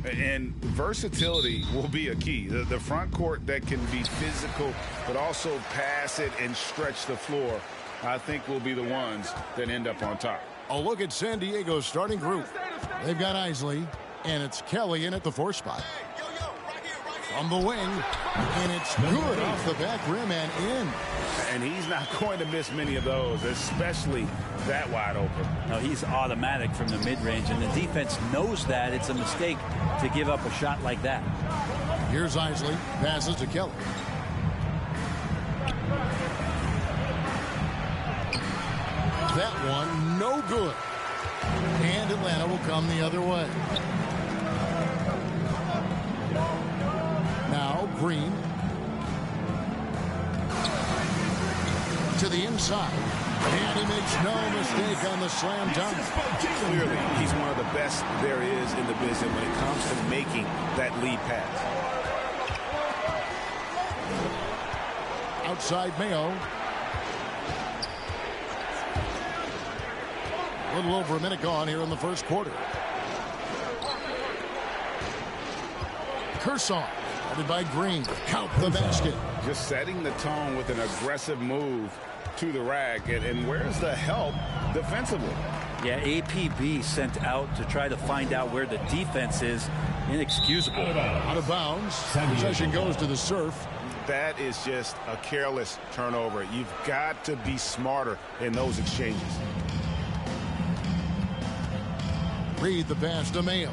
And versatility will be a key. The front court that can be physical, but also pass it and stretch the floor, I think will be the ones that end up on top. A look at San Diego's starting group. They've got Isley, and it's Kelly in at the 4 spot. From the wing, and it's good off the back rim and in. And he's not going to miss many of those, especially that wide open. No, he's automatic from the mid-range, and the defense knows that. It's a mistake to give up a shot like that. Here's Isley, passes to Kelly. That one, no good. And Atlanta will come the other way. Now Green to the inside, and he makes no mistake on the slam dunk. Clearly, he's one of the best there is in the business when it comes to making that lead pass. Outside Mayo. A little over a minute gone here in the first quarter. Kershaw. By Green, count the basket. Just setting the tone with an aggressive move to the rack. And where's the help defensively? Yeah, APB sent out to try to find out where the defense is. Inexcusable. Out of bounds. Possession goes to the Surf. That is just a careless turnover. You've got to be smarter in those exchanges. Read the pass to Mayo.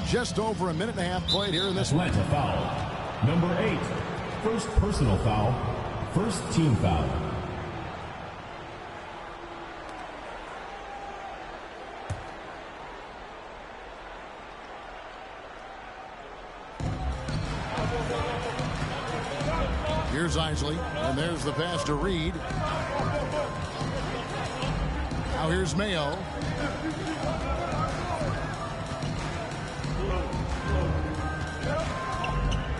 Just over a minute and a half played here in this one. Atlanta foul. Number 8. First personal foul. First team foul. Here's Isley, and there's the pass to Reed. Now here's Mayo.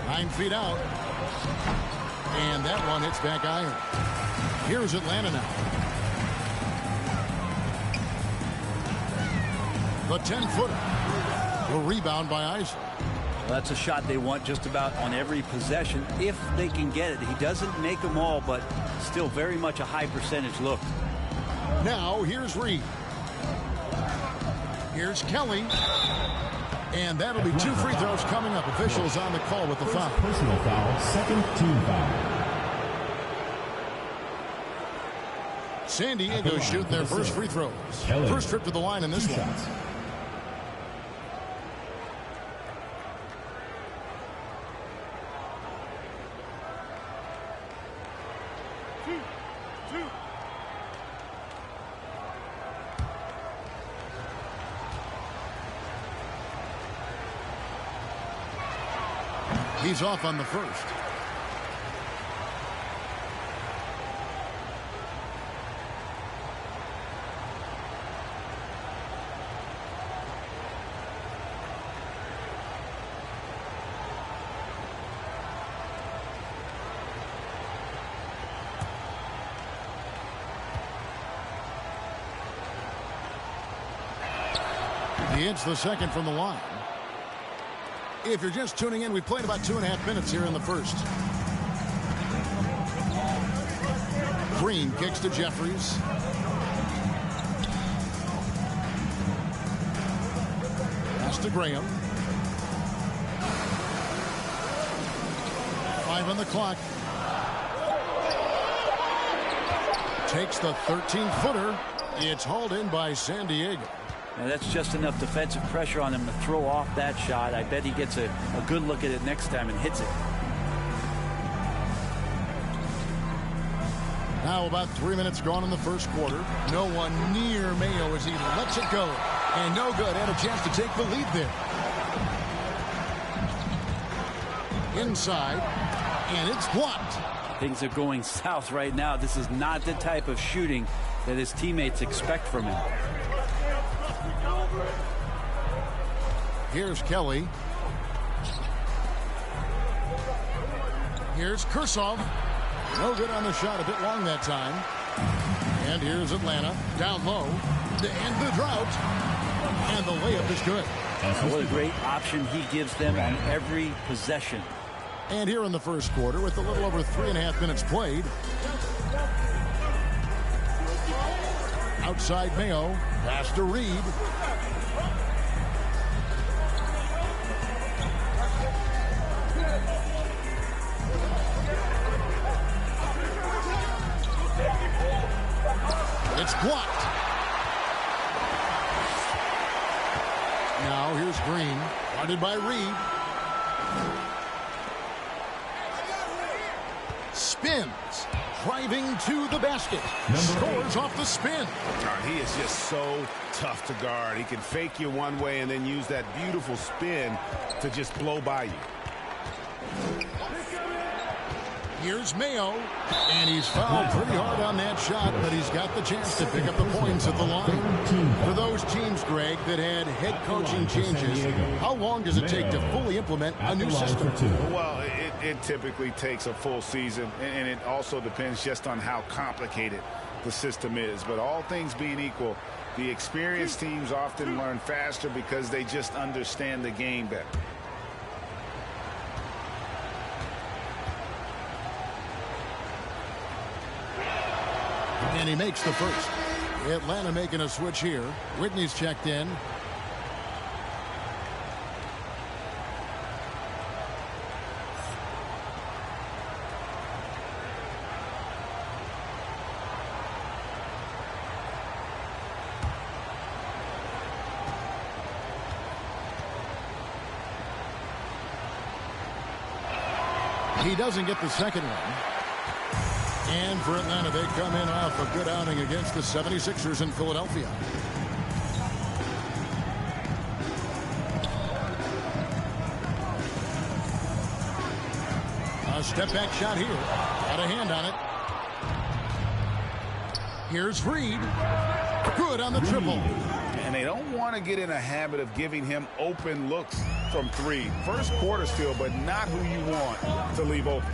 9 feet out. And that one hits back iron. Here's Atlanta now. The 10-footer. The rebound by Isley. Well, that's a shot they want just about on every possession if they can get it. He doesn't make them all, but still very much a high percentage look. Now here's Reed. Here's Kelly. And that'll be 2 free throws coming up. Officials on the call with the foul. Personal foul, second team foul. San Diego shooting their first free throws. Kelly. First trip to the line in this one. He's off on the first. He hits the second from the line. If you're just tuning in, we played about 2.5 minutes here in the first. Green kicks to Jeffries. Pass to Graham. 5 on the clock. Takes the 13-footer. It's hauled in by San Diego. Now that's just enough defensive pressure on him to throw off that shot. I bet he gets a good look at it next time and hits it. Now about 3 minutes gone in the first quarter. No one near Mayo as he lets it go. And no good. Had a chance to take the lead there. Inside. And it's blocked. Things are going south right now. This is not the type of shooting that his teammates expect from him. Here's Kelly. Here's Kershaw. No good on the shot. A bit long that time. And here's Atlanta. Down low. To end the drought. layup is good. What a great option he gives them on every possession. And here in the first quarter, with a little over 3.5 minutes played, outside Mayo, pass to Reed. It's blocked. Now here's Green, guarded by Reed. Spins, driving to the basket. Scores off the spin. He is just so tough to guard. He can fake you one way and then use that beautiful spin to just blow by you. Here's Mayo, and he's fouled pretty hard on that shot, but he's got the chance to pick up the points at the line. For those teams, Greg, that had head coaching changes, how long does it take to fully implement a new system? Well, it typically takes a full season, and it also depends just on how complicated the system is. But all things being equal, the experienced teams often learn faster because they just understand the game better. And he makes the first. Atlanta making a switch here. Whitney's checked in. He doesn't get the second one. And for Atlanta, they come in off a good outing against the 76ers in Philadelphia. A step-back shot here. Got a hand on it. Here's Reed. Good on the triple. And they don't want to get in a habit of giving him open looks from three. First quarter still, but not who you want to leave open.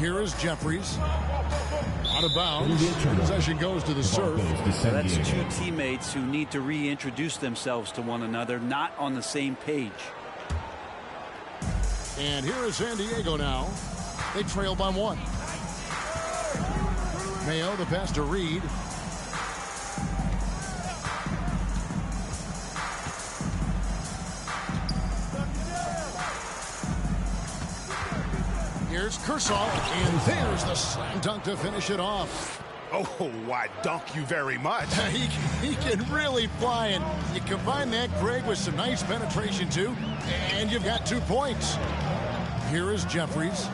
Here is Jeffries. Out of bounds. Possession goes to the serve. That's two teammates who need to reintroduce themselves to one another, not on the same page. And here is San Diego now. They trail by one. Mayo, the pass to Reed. Here's Kershaw, and there's the slam dunk to finish it off. Oh, why, dunk you very much. He can really fly, and you combine that, Greg, with some nice penetration, too, and you've got 2 points. Here is Jeffries.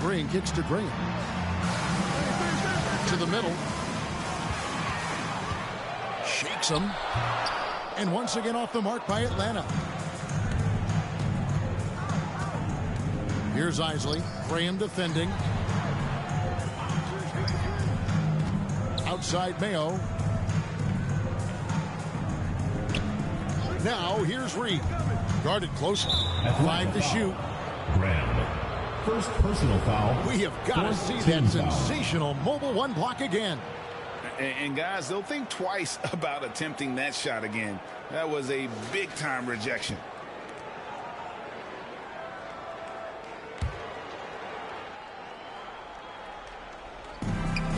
Green kicks to Green. To the middle. Shakes him. And once again off the mark by Atlanta. Here's Isley. Graham defending. Outside Mayo. Now here's Reed. Guarded closely. 5 to shoot. Graham. First personal foul. We have got to see that sensational mobile one block again. And guys, they'll think twice about attempting that shot again. That was a big-time rejection.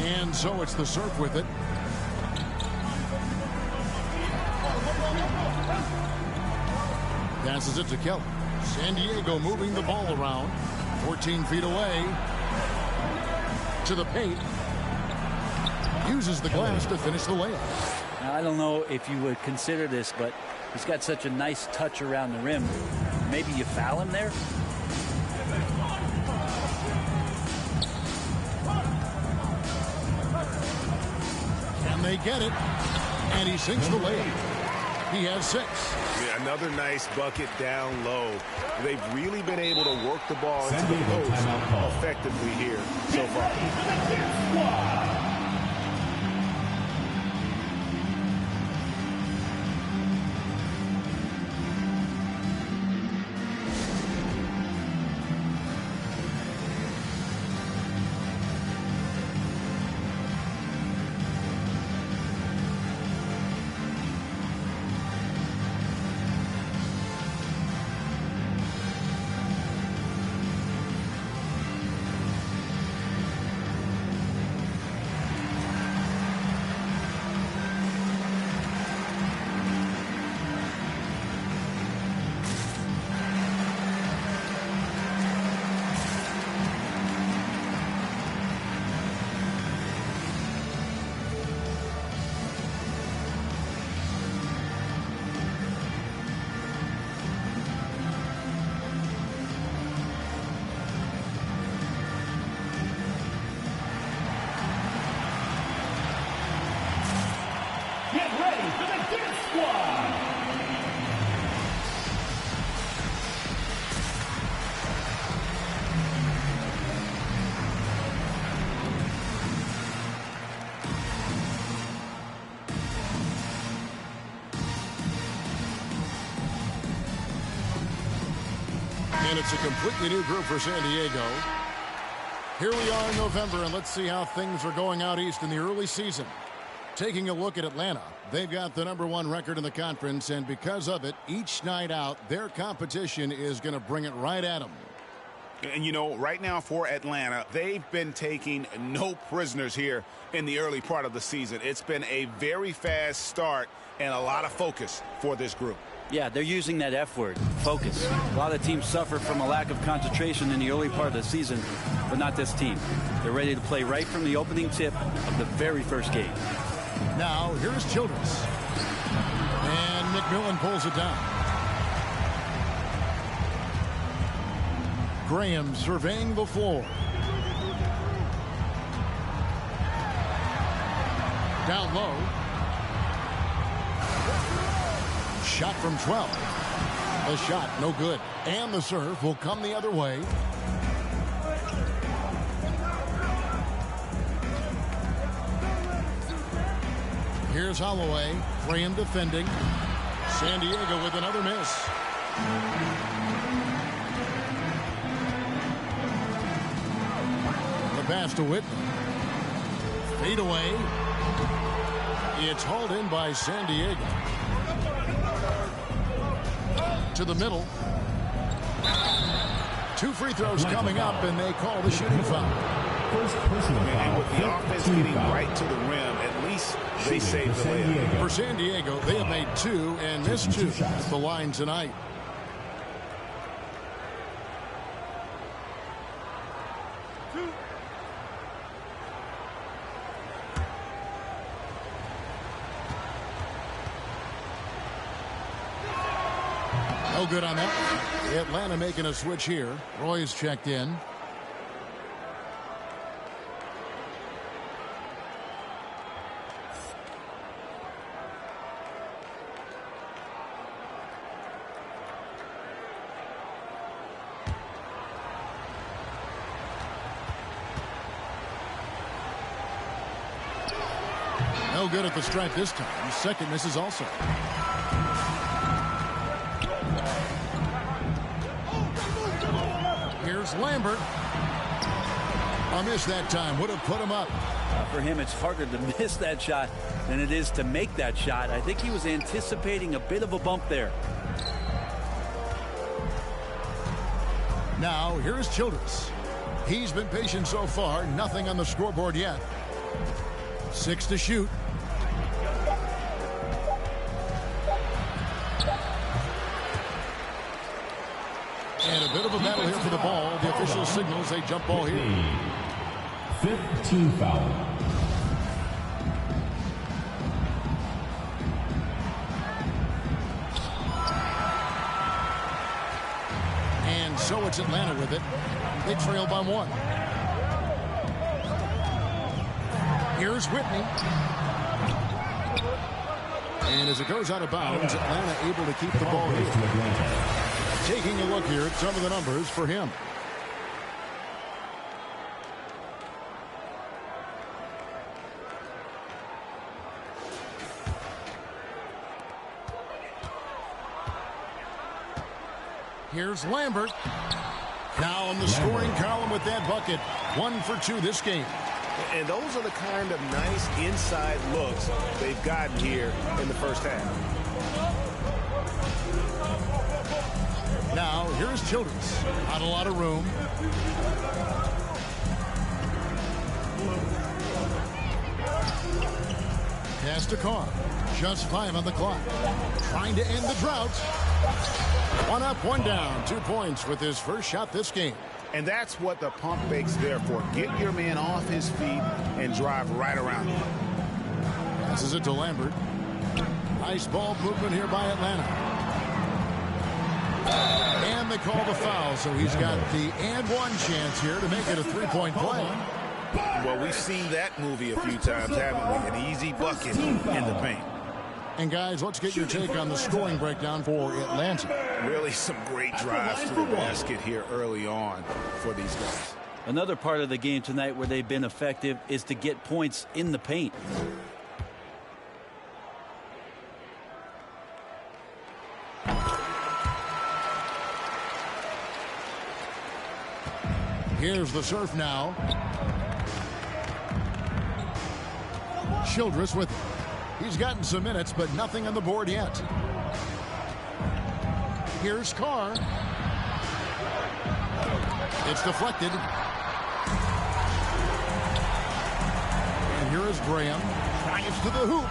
And so it's the Surf with it. Passes it to Kelly. San Diego moving the ball around. 14 feet away. To the paint. Uses the glass to finish the layup. Now, I don't know if you would consider this, but he's got such a nice touch around the rim. Maybe you foul him there? And they get it. And he sinks the layup. He has 6. Yeah, another nice bucket down low. They've really been able to work the ball into the post effectively here so far. for the Death Squad. And it's a completely new group for San Diego. Here we are in November, and let's see how things are going out east in the early season. Taking a look at Atlanta, they've got the #1 record in the conference, and because of it, each night out, their competition is going to bring it right at them. And, you know, right now for Atlanta, they've been taking no prisoners here in the early part of the season. It's been a very fast start and a lot of focus for this group. Yeah, they're using that F word, focus. A lot of teams suffer from a lack of concentration in the early part of the season, but not this team. They're ready to play right from the opening tip of the very first game. Now, here's Childress. And McMillan pulls it down. Graham surveying the floor. Down low. Shot from 12. The shot, no good. And the serve will come the other way. Here's Holloway. Graham defending. San Diego with another miss. The pass to Whitman. Fade away. It's hauled in by San Diego. To the middle. 2 free throws coming up, and they call the shooting foul. First personal foul. And with the offense getting right to the rim, at least they saved the layup. For San Diego, they have made 2 and missed 2 at the line tonight. No good on that. Atlanta making a switch here. Roy's checked in. No good at the stripe this time. Second misses also. Here's Lambert. A miss that time. Would have put him up. For him, it's harder to miss that shot than it is to make that shot. I think he was anticipating a bit of a bump there. Now, here's Childress. He's been patient so far. Nothing on the scoreboard yet. 6 to shoot. And a bit of a battle here for the ball. The official signals a jump ball here. 5th team foul. And so it's Atlanta with it. They trail by 1. Here's Whitney. And as it goes out of bounds, Atlanta able to keep the ball here. Taking a look here at some of the numbers for him. Here's Lambert. Now in the scoring column with that bucket. 1 for 2 this game. And those are the kind of nice inside looks they've gotten here in the first half. Now, here's Childress. Not a lot of room. Pass to Carr. Just 5 on the clock. Trying to end the drought. 1 up, 1 down. 2 points with his first shot this game. And that's what the pump fake's there for. Get your man off his feet and drive right around him. Passes it to Lambert. Nice ball movement here by Atlanta. And they call the foul, so he's got the and 1 chance here to make it a 3-point play. Well, we've seen that movie a few times, haven't we? An easy bucket in the paint. And guys, let's get your take on the scoring breakdown for Atlanta. Really some great drives to the basket here early on for these guys. Another part of the game tonight where they've been effective is to get points in the paint. Here's the serve now. Childress with it. He's gotten some minutes, but nothing on the board yet. Here's Carr. It's deflected. And here is Graham. Drives to the hoop.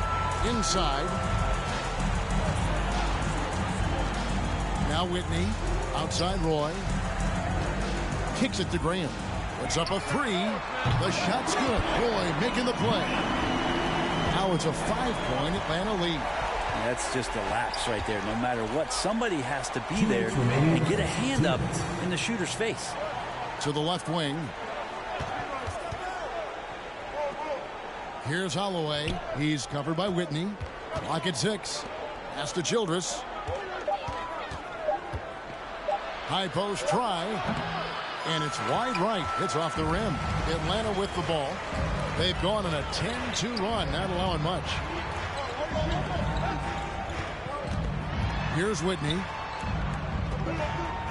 Inside. Now Whitney. Outside Roy. Kicks it to Graham. Puts up a three. The shot's good. Roy making the play. Now it's a 5-point Atlanta lead. That's just a lapse right there. No matter what, somebody has to be there and get a hand up in the shooter's face. To the left wing. Here's Holloway. He's covered by Whitney. Clock at 6. Pass to Childress. High post try. And it's wide right. It's off the rim. Atlanta with the ball. They've gone on a 10-2 run, not allowing much. Here's Whitney.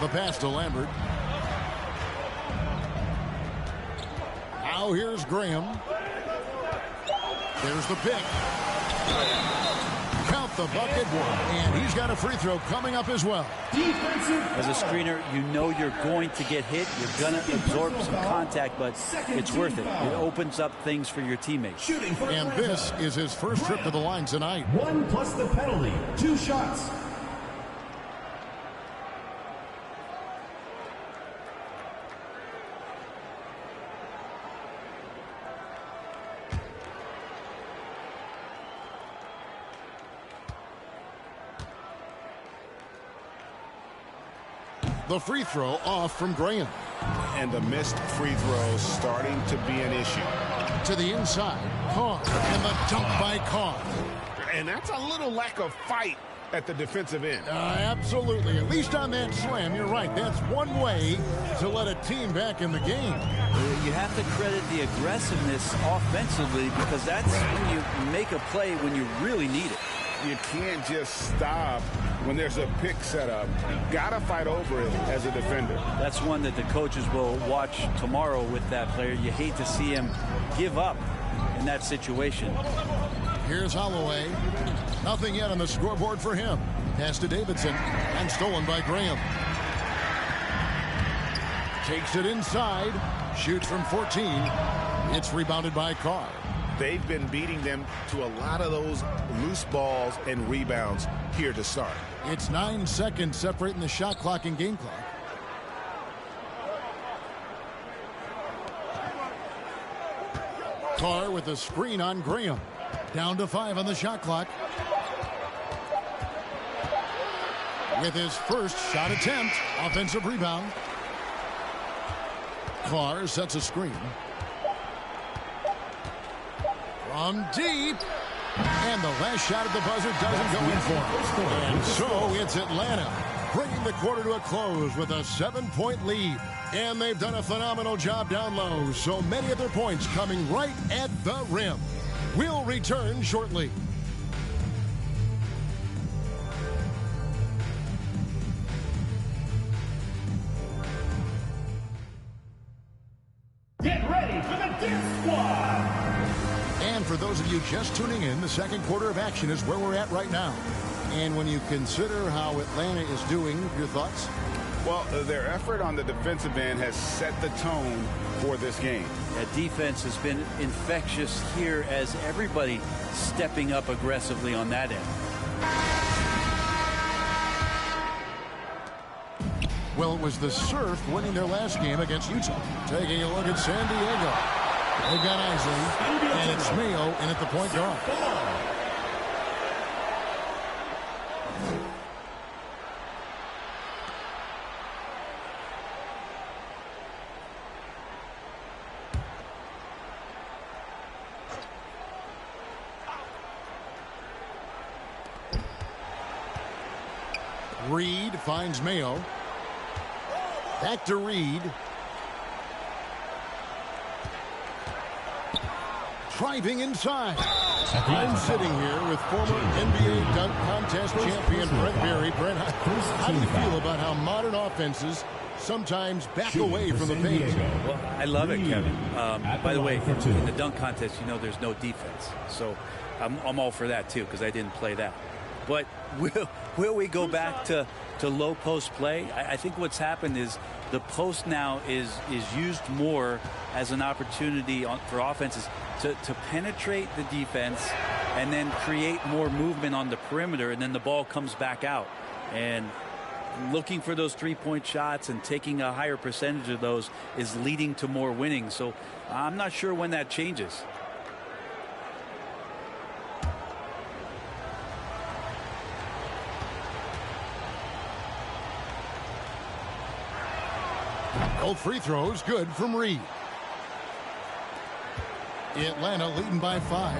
The pass to Lambert. Now here's Graham. There's the pick. Count the bucket one. And he's got a free throw coming up as well. As a screener, you know you're going to get hit. You're going to absorb some contact, but it's worth it. It opens up things for your teammates. And this is his first trip to the line tonight. 1 plus the penalty. 2 shots. The free throw off from Graham. And the missed free throws starting to be an issue. To the inside, Carr, and the dunk by Carr. And that's a little lack of fight at the defensive end. Absolutely. At least on that slam, you're right. That's one way to let a team back in the game. You have to credit the aggressiveness offensively because that's when you make a play when you really need it. You can't just stop when there's a pick set up. You gotta fight over it as a defender. That's one that the coaches will watch tomorrow with that player. You hate to see him give up in that situation. Here's Holloway. Nothing yet on the scoreboard for him. Pass to Davidson and stolen by Graham. Takes it inside. Shoots from 14. It's rebounded by Carr. They've been beating them to a lot of those loose balls and rebounds here to start. It's 9 seconds separating the shot clock and game clock. Carr with a screen on Graham. Down to 5 on the shot clock. With his first shot attempt, offensive rebound. Carr sets a screen. From deep. And the last shot at the buzzer doesn't go in for him. And so it's Atlanta bringing the quarter to a close with a 7-point lead. And they've done a phenomenal job down low. So many of their points coming right at the rim. We'll return shortly. Get ready for the Dip Squad. And for those of you just tuning in, the second quarter of action is where we're at right now. And when you consider how Atlanta is doing, your thoughts? Well, their effort on the defensive end has set the tone for this game. That defense has been infectious here as everybody stepping up aggressively on that end. Well, it was the Surf winning their last game against Utah. Taking a look at San Diego. They've got Isley, and it's Mayo in at the point guard. Reed finds Mayo. Back to Reed. Driving inside. I'm sitting here with former NBA dunk contest champion Brent Berry. Brent, how do you feel about how modern offenses sometimes back away from the paint? Well, I love it, Kevin. By the way, in the dunk contest, you know there's no defense. So I'm all for that, too, because I didn't play that. But will we go back to low post play? I think what's happened is the post now is used more as an opportunity for offenses to penetrate the defense and then create more movement on the perimeter, and then the ball comes back out. And looking for those three-point shots and taking a higher percentage of those is leading to more winning. So I'm not sure when that changes. Both free throws good from Reed. Atlanta leading by 5.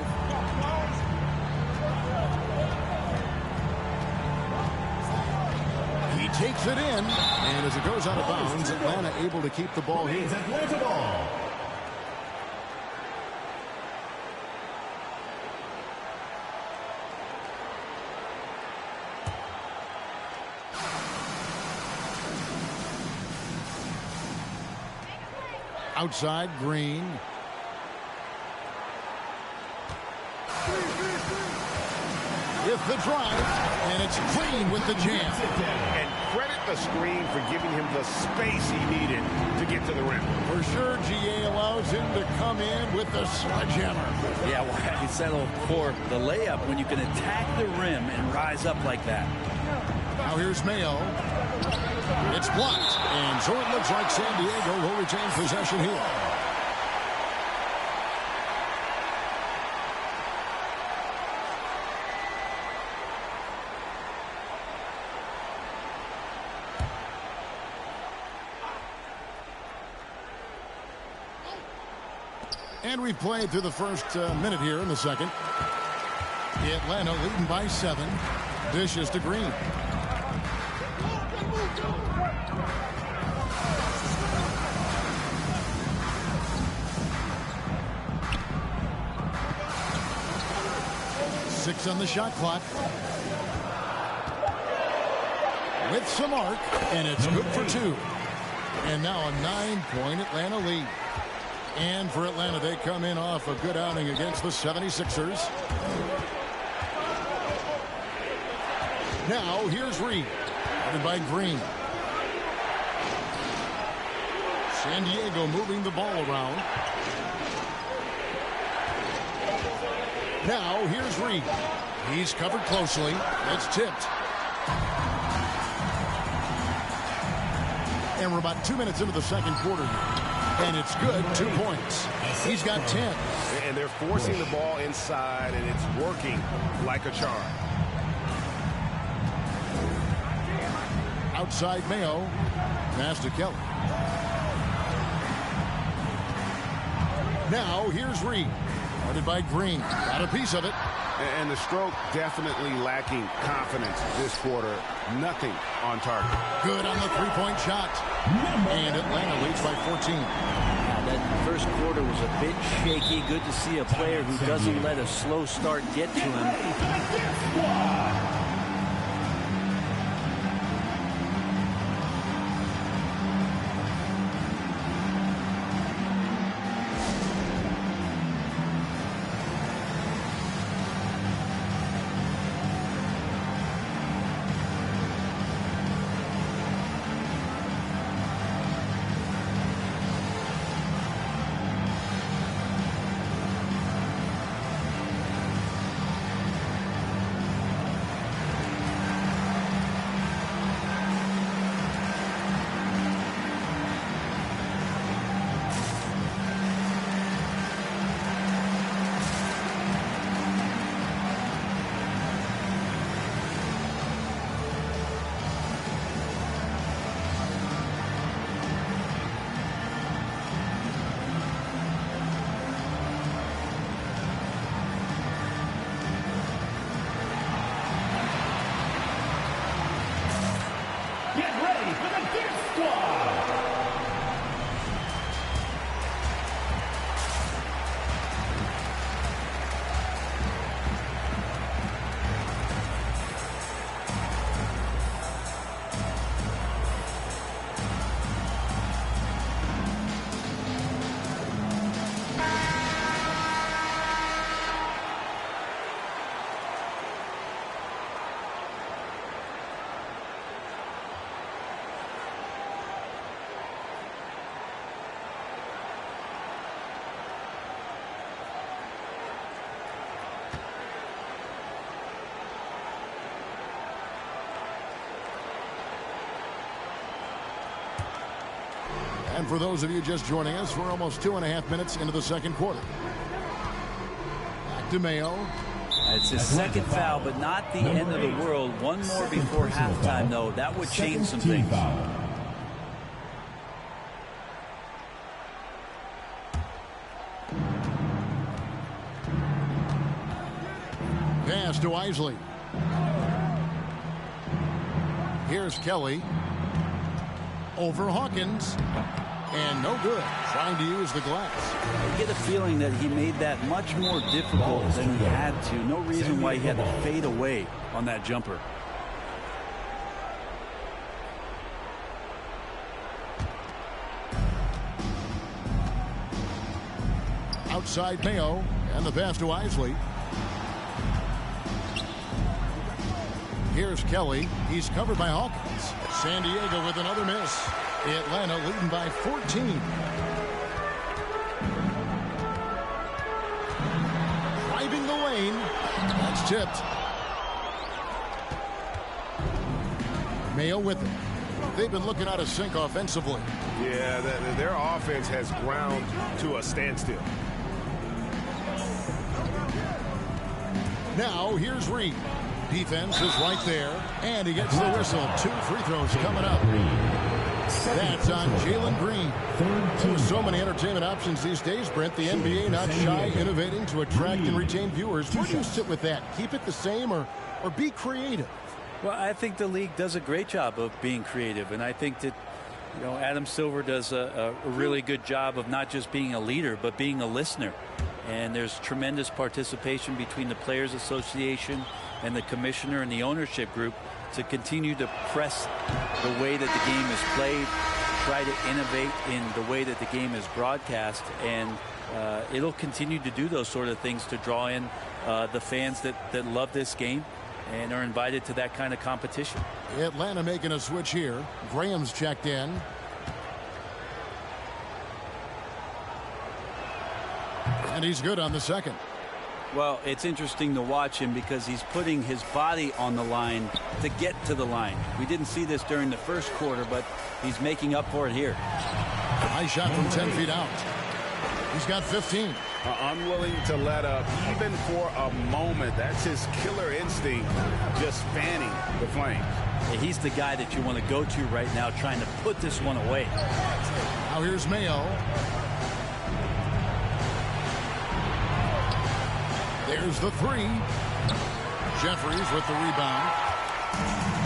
He takes it in, and as it goes out of bounds, Atlanta able to keep the ball here. Atlanta ball. Outside, Green. If the drive, and it's Green with the jam. And credit the screen for giving him the space he needed to get to the rim. For sure, GA allows him to come in with the sledgehammer. Yeah, well, he settled for the layup when you can attack the rim and rise up like that. Now here's Mayo. It's blocked, and so it looks like San Diego will retain possession here. And we've played through the first minute here in the second. Atlanta leading by 7. Dishes to Green. Six on the shot clock. With some arc, and it's good for 2. And now a 9-point Atlanta lead. And for Atlanta, they come in off a good outing against the 76ers. Now, here's Reed. Guarded by Green. San Diego moving the ball around. Now, here's Reed. He's covered closely. It's tipped. And we're about 2 minutes into the second quarter here. And it's good, 2 points. He's got 10. And they're forcing the ball inside, and it's working like a charm. Outside Mayo. Pass to Kelly. Now here's Reed. Guarded by Green. Got a piece of it. And the stroke definitely lacking confidence this quarter. Nothing on target. Good on the three-point shot. And Atlanta leads by 14. That first quarter was a bit shaky. Good to see a player who doesn't let a slow start get to him. And for those of you just joining us, we're almost 2.5 minutes into the second quarter. Back to Mayo. It's his second foul, but not the end of the world. One more before halftime, though. That would change some things. Pass to Isley. Here's Kelly. Over Hawkins. And no good. Trying to use the glass. I get a feeling that he made that much more difficult than he had to. No reason why he had to fade away on that jumper. Outside Mayo. And the pass to Isley. Here's Kelly. He's covered by Hawkins. San Diego with another miss. Atlanta leading by 14. Driving the lane. That's tipped. Mayo with it. They've been looking out of sync offensively. Yeah, their offense has ground to a standstill. Now here's Reed. Defense is right there. And he gets the whistle. 2 free throws coming up. That's on Jalen Green. So many entertainment options these days, Brent. The NBA not shy, innovating to attract and retain viewers. Where do you sit with that? Keep it the same or be creative? Well, I think the league does a great job of being creative, and I think that Adam Silver does a really good job of not just being a leader, but being a listener. And there's tremendous participation between the Players Association and the commissioner and the ownership group to continue to press the way that the game is played, try to innovate in the way that the game is broadcast, and it'll continue to do those sort of things to draw in the fans that love this game and are invited to that kind of competition. Atlanta making a switch here. Graham's checked in. And he's good on the second. Well, it's interesting to watch him because he's putting his body on the line to get to the line. We didn't see this during the first quarter, but he's making up for it here. Nice shot from 10 feet out. He's got 15. Unwilling to let up even for a moment. That's his killer instinct, just fanning the flames. Yeah, he's the guy that you want to go to right now, trying to put this one away. Now here's Mayo. There's the 3. Jeffries with the rebound.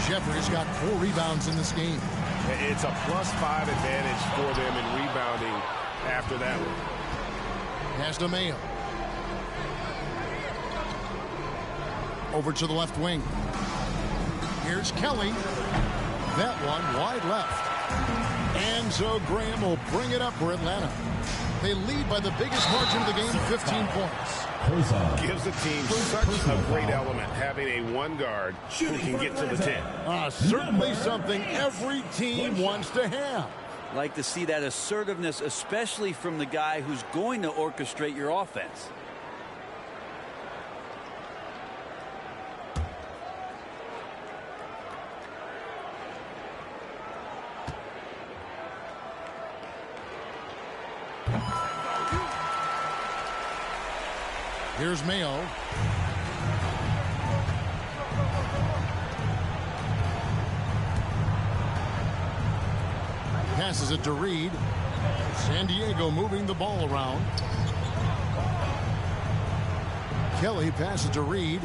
Jeffries got 4 rebounds in this game. It's a +5 advantage for them in rebounding after that one. Pass to Mayo. Over to the left wing. Here's Kelly. That one wide left. And so Graham will bring it up for Atlanta. They lead by the biggest margin of the game, 15 points. Gives the team such a great element, having a one guard who can get to the 10. Certainly something every team wants to have. Like to see that assertiveness, especially from the guy who's going to orchestrate your offense. Here's Mayo. Passes it to Reed. San Diego moving the ball around. Kelly passes to Reed.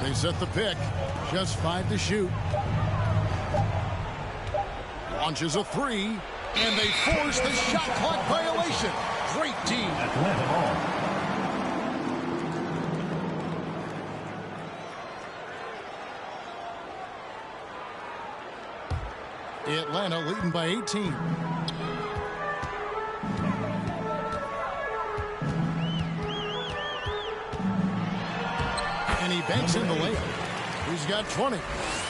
They set the pick. Just 5 to shoot. Launches a 3. And they force the shot clock violation. Great team. Atlanta ball. Atlanta leading by 18. And he banks in the layup. He's got 20.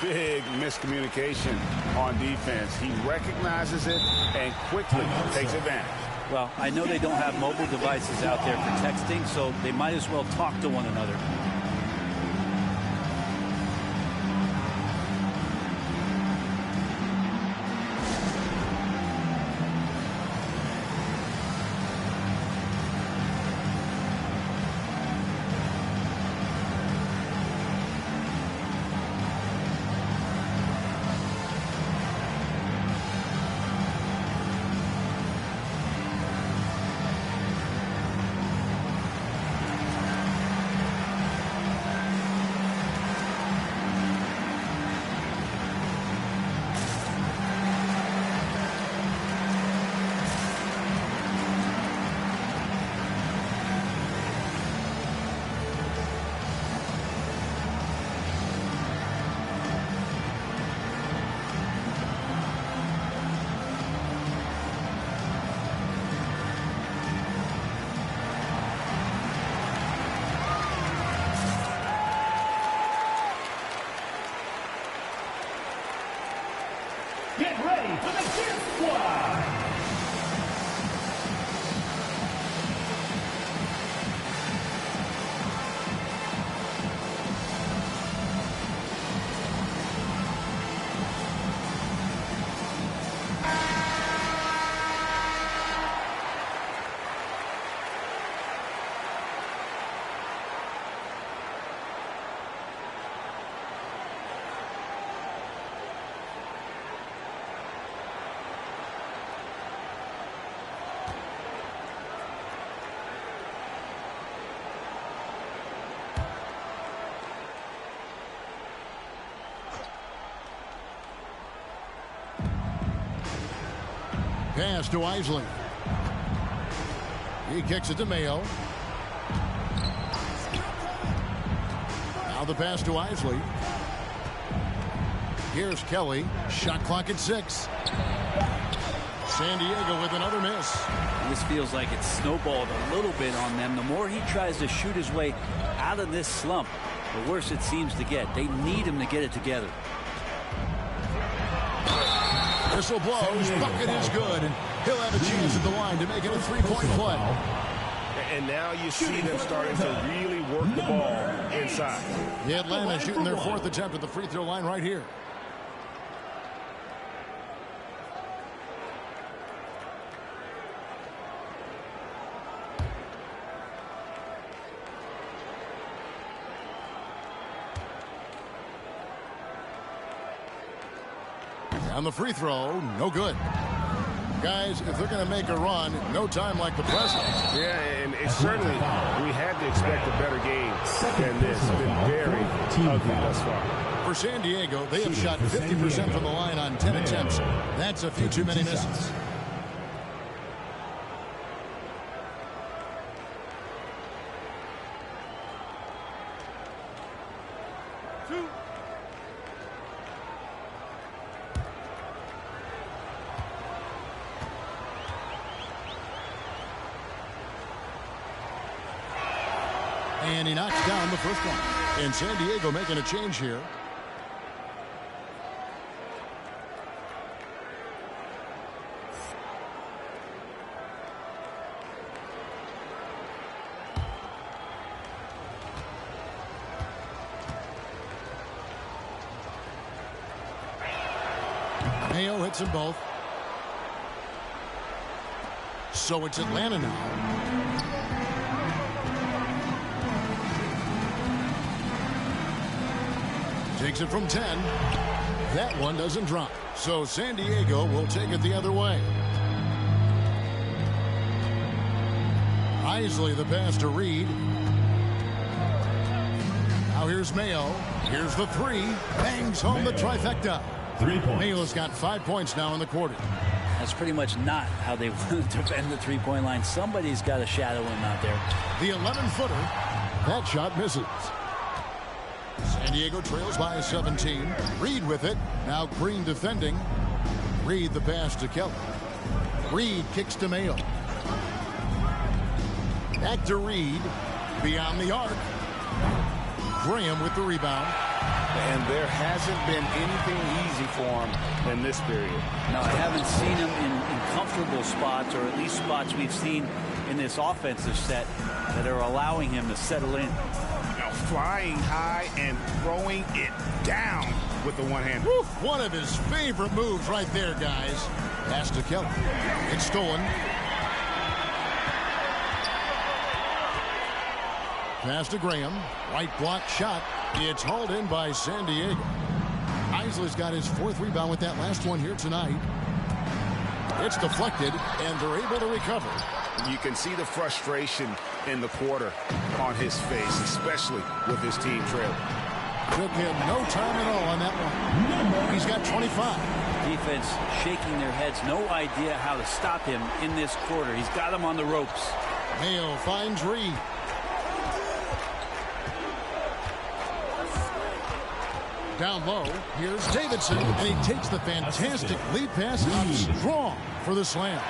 Big miscommunication on defense. He recognizes it and quickly takes advantage. Well, I know they don't have mobile devices out there for texting, so they might as well talk to one another. Get ready for the Deer Squad. Pass to Isley. He kicks it to Mayo. Now the pass to Isley. Here's Kelly. Shot clock at 6. San Diego with another miss. This feels like it's snowballed a little bit on them. The more he tries to shoot his way out of this slump, the worse it seems to get. They need him to get it together. Whistle blows. Bucket is good. And he'll have a chance at the line to make it a 3-point play. And now you see them starting to really work the ball inside. The Atlanta shooting their 4th attempt at the free throw line right here. On the free throw, no good. Guys, if they're going to make a run, no time like the present. Yeah, and it's certainly, we had to expect a better game than this. It's been very ugly thus far. For San Diego, they have shot 50% from the line on 10 attempts. That's a few too many misses. And he knocks down the first one. And San Diego making a change here. Mayo hits them both. So it's Atlanta now. Takes it from 10. That one doesn't drop. So San Diego will take it the other way. Isley the pass to Reed. Now here's Mayo. Here's the 3. Bangs home the trifecta. 3 points. Mayo's got 5 points now in the quarter. That's pretty much not how they want to defend the three-point line. Somebody's got to shadow him out there. The 11-footer. That shot misses. San Diego trails by 17. Reed with it. Now Green defending. Reed the pass to Kelly. Reed kicks to Mayo. Back to Reed. Beyond the arc. Graham with the rebound. And there hasn't been anything easy for him in this period. No, I haven't seen him in comfortable spots, or at least spots we've seen in this offensive set that are allowing him to settle in. Flying high and throwing it down with the one hand. One of his favorite moves right there, guys. Pass to Kelly. It's stolen. Pass to Graham. Right block shot. It's hauled in by San Diego. Isley's got his 4th rebound with that last one here tonight. It's deflected, and they're able to recover. You can see the frustration in the quarter on his face, especially with his team trailing. Took him no time at all on that one. He's got 25. Defense shaking their heads. No idea how to stop him in this quarter. He's got him on the ropes. Mayo finds Reed. Down low, here's Davidson, and he takes the fantastic lead pass up strong for the slam.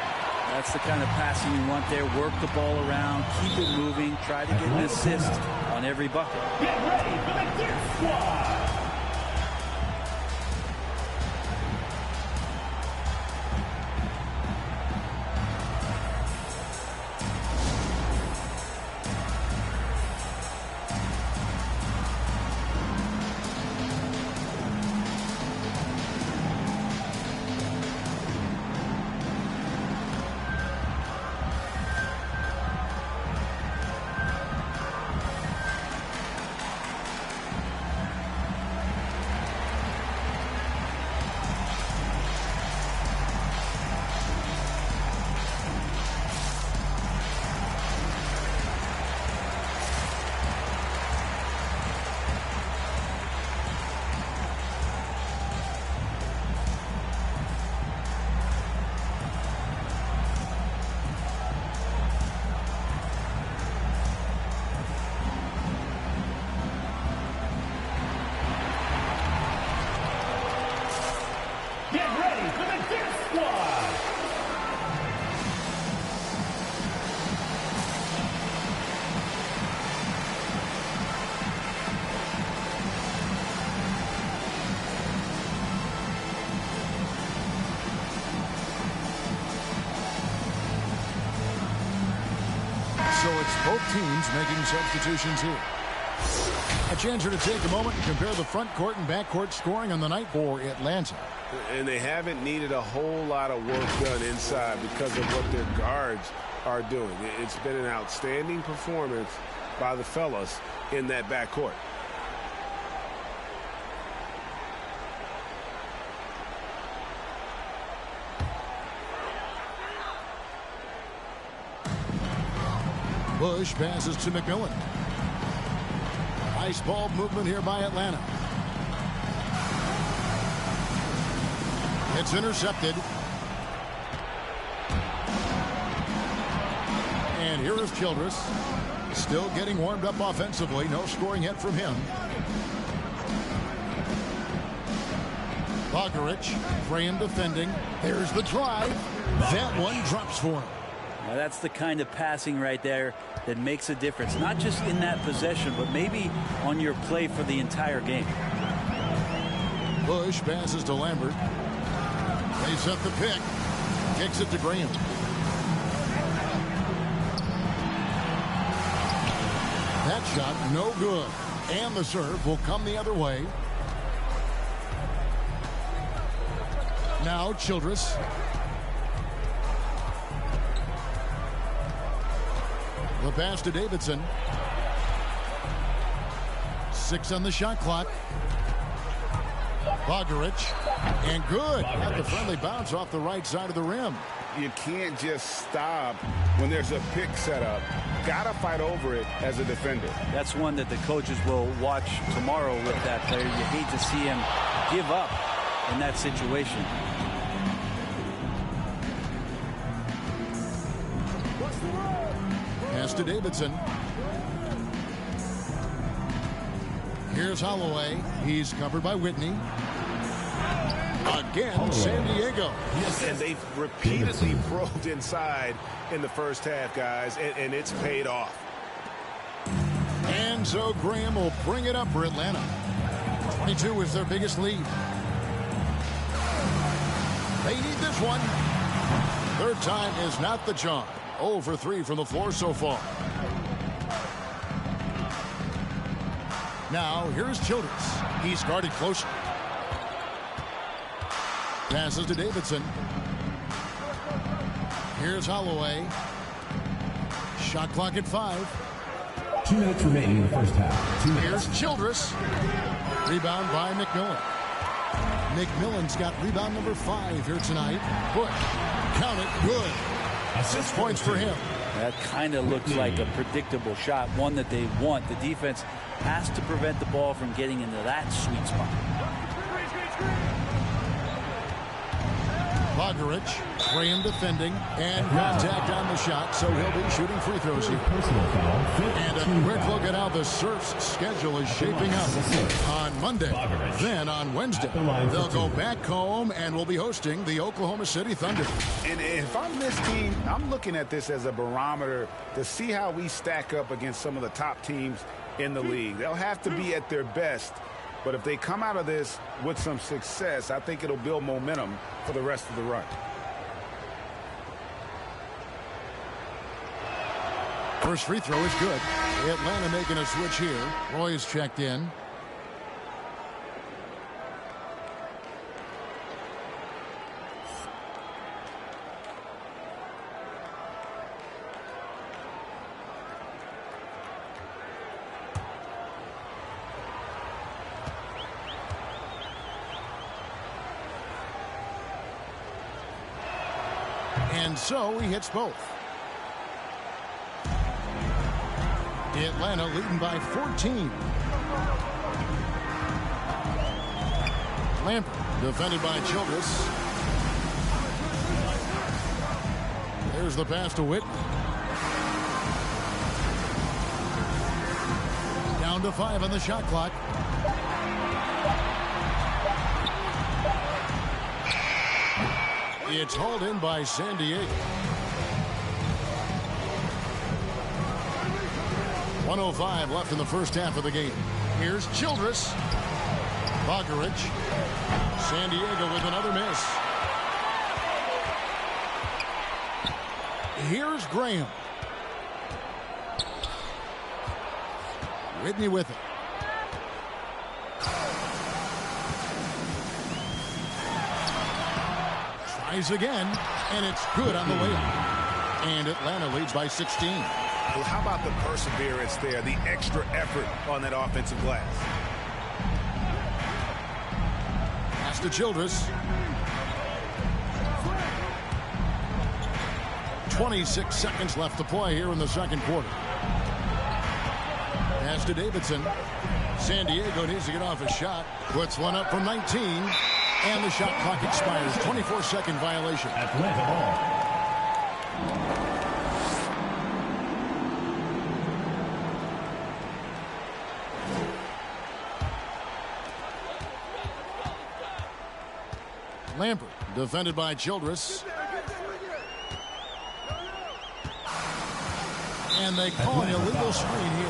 That's the kind of passing you want there. Work the ball around, keep it moving, try to get an assist on every bucket. Get ready for the Deer Squad. Get ready for the Death Squad. So it's both teams making substitutions here. A chance here to take a moment and compare the front court and back court scoring on the night for Atlanta. And they haven't needed a whole lot of work done inside because of what their guards are doing. It's been an outstanding performance by the fellas in that backcourt. Bush passes to McMillan. Nice ball movement here by Atlanta. It's intercepted. And here is Childress. Still getting warmed up offensively. No scoring yet from him. Bogaric, Graham defending. There's the drive. That one drops for him. Now that's the kind of passing right there that makes a difference, not just in that possession, but maybe on your play for the entire game. Bush passes to Lambert. They set the pick. Kicks it to Graham. That shot, no good. And the serve will come the other way. Now Childress. The pass to Davidson. 6 on the shot clock. Bogaric. And good. Got the friendly bounce off the right side of the rim. You can't just stop when there's a pick set up. Got to fight over it as a defender. That's one that the coaches will watch tomorrow with that player. You hate to see him give up in that situation. Pass to Davidson. Here's Holloway. He's covered by Whitney. Again, San Diego. And they've repeatedly probed inside in the first half, guys, and it's paid off. And so Graham will bring it up for Atlanta. 22 is their biggest lead. They need this one. Third time is not the charm. 0 for 3 from the floor so far. Now, here's Childress. He's guarded closer. Passes to Davidson. Here's Holloway. Shot clock at 5. 2 minutes remaining in the first half. Here's Childress. Rebound by McMillan. McMillan's got rebound number 5 here tonight. But count it, good. 6 points for him. That kind of looks like a predictable shot, one that they want. The defense has to prevent the ball from getting into that sweet spot. Bogaric, Graham defending, and contact on the shot, so he'll be shooting free throws here. And a quick look at how the Surf's schedule is shaping up on Monday. Then on Wednesday, they'll go back home and will be hosting the Oklahoma City Thunder. And if I'm this team, I'm looking at this as a barometer to see how we stack up against some of the top teams in the league. They'll have to be at their best. But if they come out of this with some success, I think it'll build momentum for the rest of the run. First free throw is good. Atlanta making a switch here. Roy's checked in. And so he hits both. Atlanta leading by 14. Lambert defended by Childress. There's the pass to Whitney. Down to 5 on the shot clock. It's hauled in by San Diego. 1:05 left in the first half of the game. Here's Childress. Bogarich. San Diego with another miss. Here's Graham. Whitney with it. Tries again, and it's good on the way up. And Atlanta leads by 16. Well, how about the perseverance there, the extra effort on that offensive glass? Pass to Childress. 26 seconds left to play here in the second quarter. Pass to Davidson. San Diego needs to get off a shot. Puts one up from 19. And the shot clock expires. 24-second violation. Atlanta ball. Lambert, defended by Childress. And they call an illegal screen here.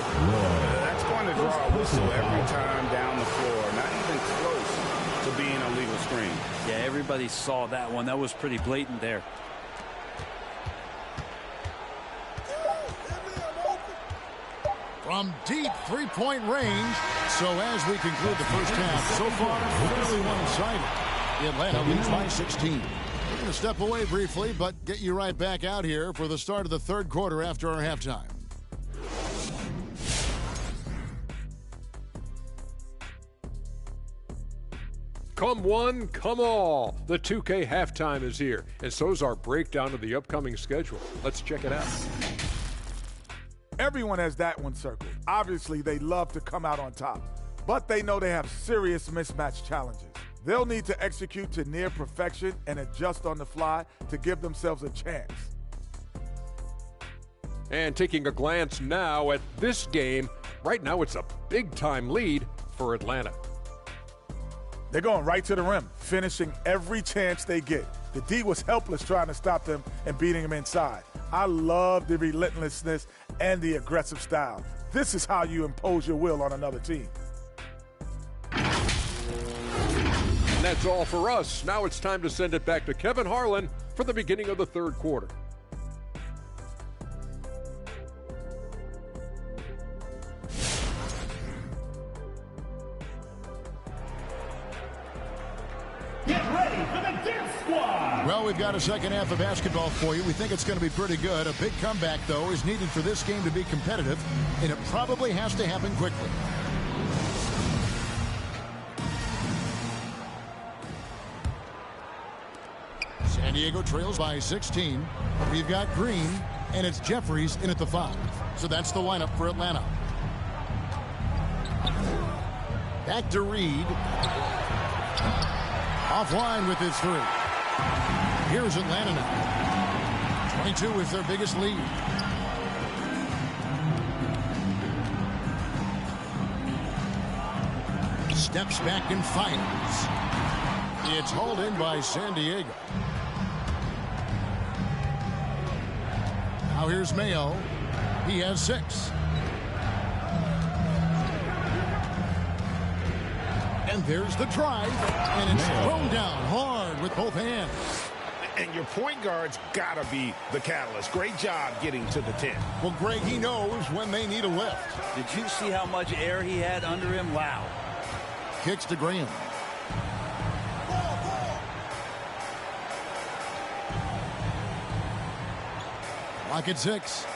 That's going to draw a whistle every time down the floor. Not even close to being a legal screen. Yeah, everybody saw that one. That was pretty blatant there. From deep three-point range. So as we conclude the first half, so far, fairly one-sided. Atlanta leads by 16. We're going to step away briefly, but get you right back out here for the start of the third quarter after our halftime. Come one, come all. The 2K halftime is here, and so is our breakdown of the upcoming schedule. Let's check it out. Everyone has that one circled. Obviously, they love to come out on top, but they know they have serious mismatch challenges. They'll need to execute to near perfection and adjust on the fly to give themselves a chance. And taking a glance now at this game, right now it's a big-time lead for Atlanta. They're going right to the rim, finishing every chance they get. The D was helpless trying to stop them and beating them inside. I love the relentlessness and the aggressive style. This is how you impose your will on another team. And that's all for us. Now it's time to send it back to Kevin Harlan for the beginning of the third quarter. Get ready for the Dip Squad! Well, we've got a second half of basketball for you. We think it's going to be pretty good. A big comeback, though, is needed for this game to be competitive, and it probably has to happen quickly. San Diego trails by 16. We've got Green, and it's Jeffries in at the 5. So that's the lineup for Atlanta. Back to Reed. Offline with his 3. Here's Atlanta now. 22 is their biggest lead. Steps back and fires. It's hauled in by San Diego. Now here's Mayo. He has 6. And there's the drive, and it's thrown down hard with both hands. And your point guard's got to be the catalyst. Great job getting to the 10. Well, Greg, he knows when they need a lift. Did you see how much air he had under him? Wow. Kicks to Graham. Lock at 6.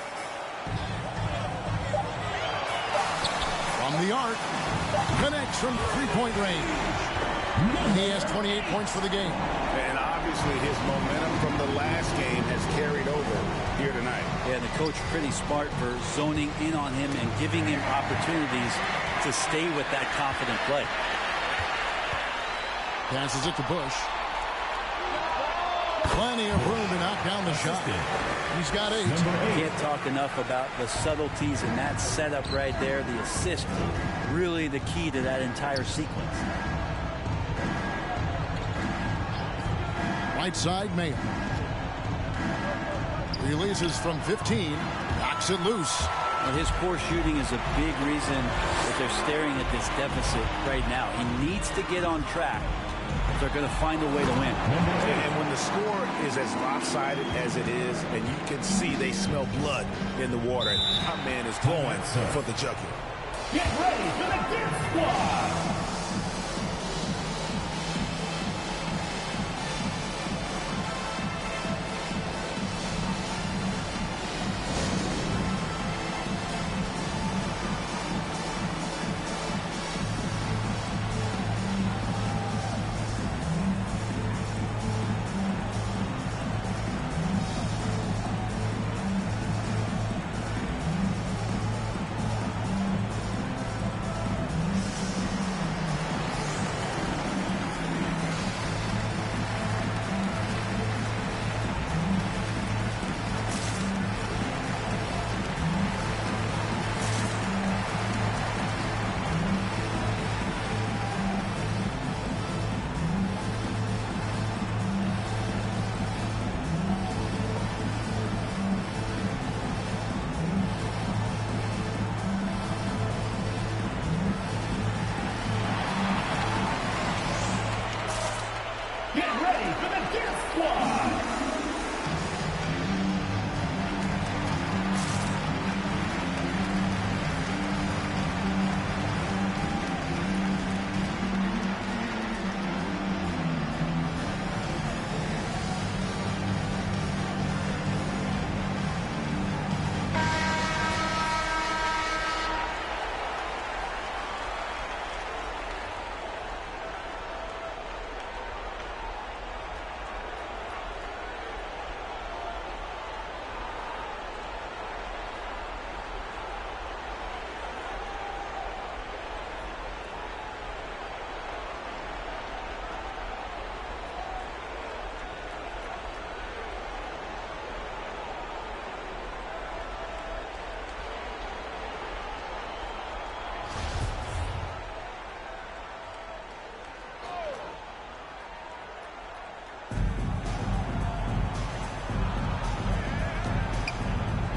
From the arc. Connects from three-point range. He has 28 points for the game. And obviously his momentum from the last game has carried over here tonight. Yeah, the coach pretty smart for zoning in on him and giving him opportunities to stay with that confident play. Passes it to Bush. Plenty of room to knock down the shot. He's got 8. Can't talk enough about the subtleties in that setup right there. The assist, really the key to that entire sequence. Right side, Mayo. Releases from 15. Knocks it loose. Well, his poor shooting is a big reason that they're staring at this deficit right now. He needs to get on track if they're going to find a way to win. And when the score is as lopsided as it is, and you can see they smell blood in the water, our man is going for the jugular. Get ready for the Dip Squad!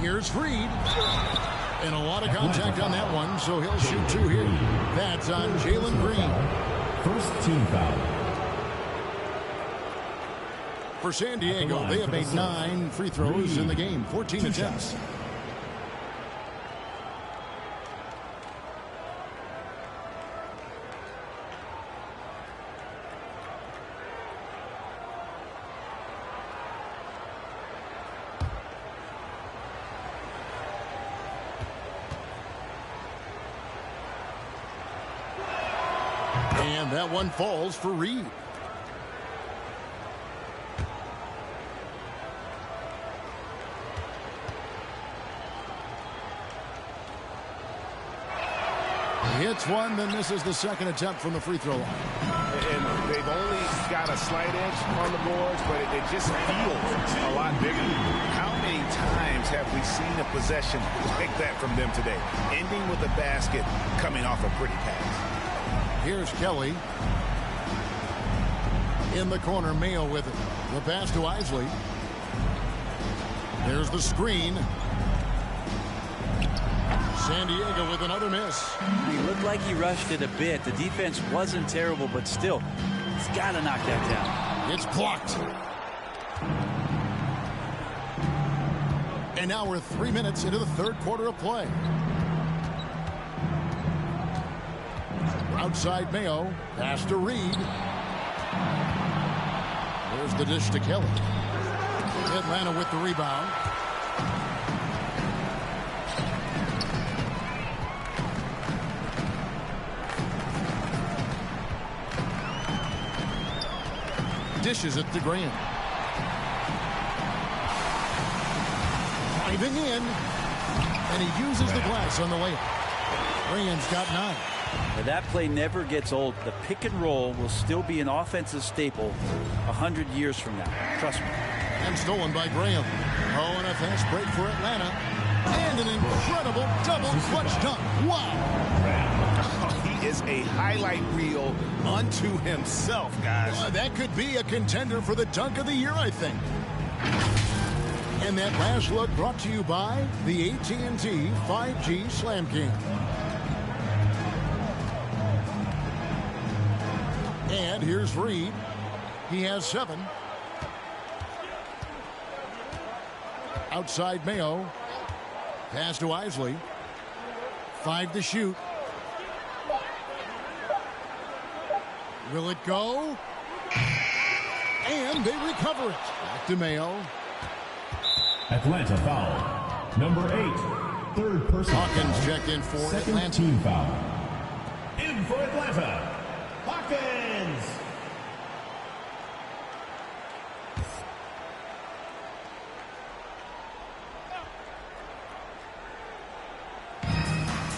Here's Reed. And a lot of contact on that one, so he'll shoot two here. That's on Jalen Green. First team foul. For San Diego, they have made 9 free throws in the game, 14 attempts. And that one falls for Reed. Hits one, then misses the second attempt from the free throw line. And they've only got a slight edge on the boards, but it just feels a lot bigger. How many times have we seen a possession like that from them today? Ending with a basket, coming off a pretty pass. Here's Kelly. In the corner, Mayo with it. The pass to Isley. There's the screen. San Diego with another miss. He looked like he rushed it a bit. The defense wasn't terrible, but still, he's got to knock that down. It's blocked. And now we're 3 minutes into the third quarter of play. Outside Mayo. Pass to Reed. There's the dish to Kelly. Atlanta with the rebound. Dishes it to Graham. Driving in. And he uses the glass on the layup. Graham's got 9. Now that play never gets old. The pick and roll will still be an offensive staple 100 years from now. Trust me. And stolen by Graham. Oh, and a fast break for Atlanta. And an incredible double clutch dunk. Wow. He is a highlight reel unto himself, guys. That could be a contender for the dunk of the year, I think. And that last look brought to you by the AT&T 5G Slam King. And here's Reed. He has 7. Outside Mayo. Pass to Isley. 5 to shoot. Will it go? And they recover it. Back to Mayo. Atlanta foul. Number 8. Third person. Hawkins checked in for Second Atlanta. team foul. In for Atlanta. Hawkins.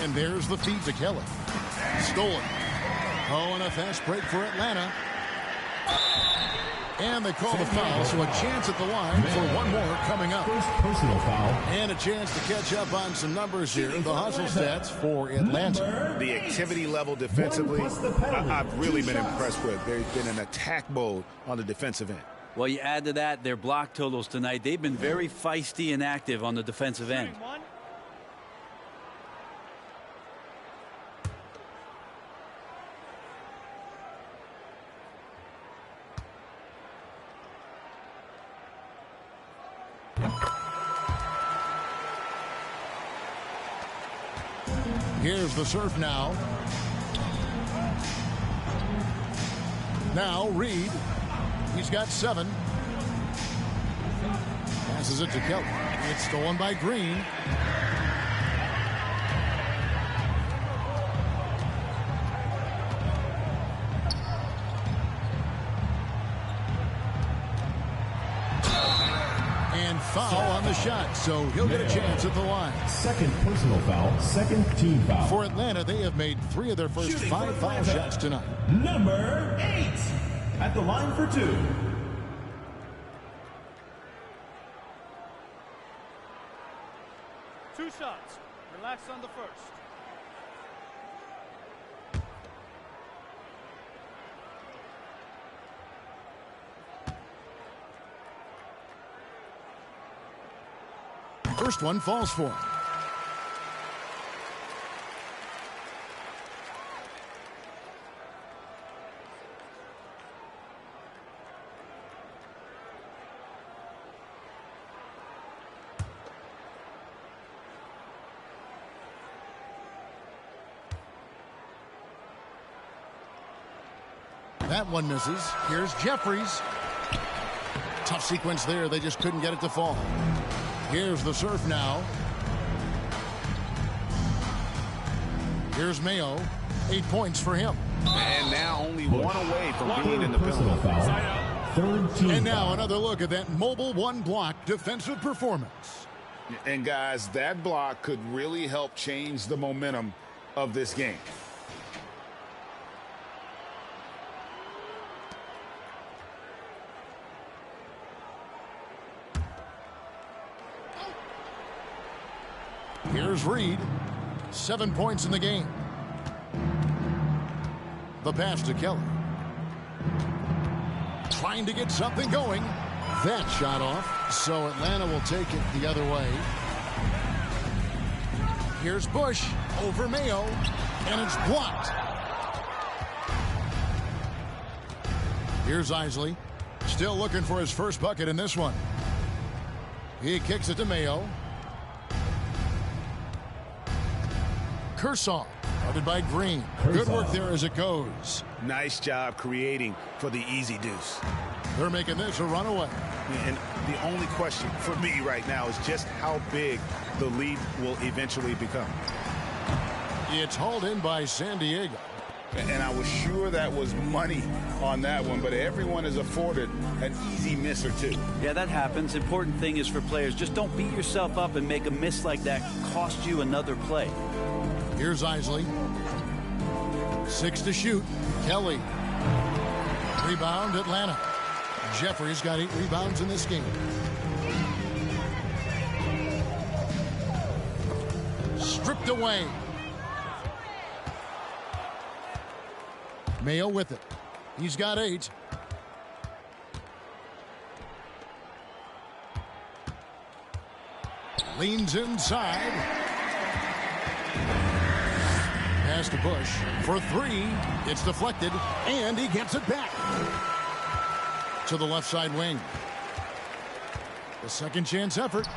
And there's the feed to Kelly. Stolen. Oh, and a fast break for Atlanta. And they call the foul, so a chance at the line for one more coming up. First personal foul. And a chance to catch up on some numbers here. The hustle stats for Atlanta. The activity level defensively, I've really been impressed with. There's been an attack mode on the defensive end. Well, you add to that their block totals tonight. They've been very feisty and active on the defensive end. Here's the serve now. Now Reed. He's got 7. Passes it to Kelly. It's stolen by Green. And foul on the shot, so he'll get a chance at the line. Second personal foul. Second team foul. For Atlanta, they have made 3 of their first Shooting 5 foul shots tonight. Number 8. At the line for 2. Two shots. Relax on the first. First one falls for him. That one misses. Here's Jeffries. Tough sequence there. They just couldn't get it to fall. Here's the serve now. Here's Mayo. 8 points for him. And now only one away from being in the penalty. Third team And now foul. another look at that mobile one block defensive performance. And guys, that block could really help change the momentum of this game. Here's Reed. 7 points in the game. The pass to Kelly. Trying to get something going. That shot off. So Atlanta will take it the other way. Here's Bush over Mayo. And it's blocked. Here's Isley. Still looking for his first bucket in this one. He kicks it to Mayo. Kershaw, guarded by Green. Good work there as it goes. Nice job creating for the easy deuce. They're making this a runaway. And the only question for me right now is just how big the lead will eventually become. It's hauled in by San Diego. And I was sure that was money on that one, but everyone is afforded an easy miss or two. Yeah, that happens. Important thing is for players, just don't beat yourself up and make a miss like that cost you another play. Here's Isley. 6 to shoot. Kelly. Rebound, Atlanta. Jeffries got 8 rebounds in this game. Stripped away. Mayo with it. He's got 8. Leans inside. Pass to Bush for 3. It's deflected, and he gets it back to the left side wing. The second chance effort.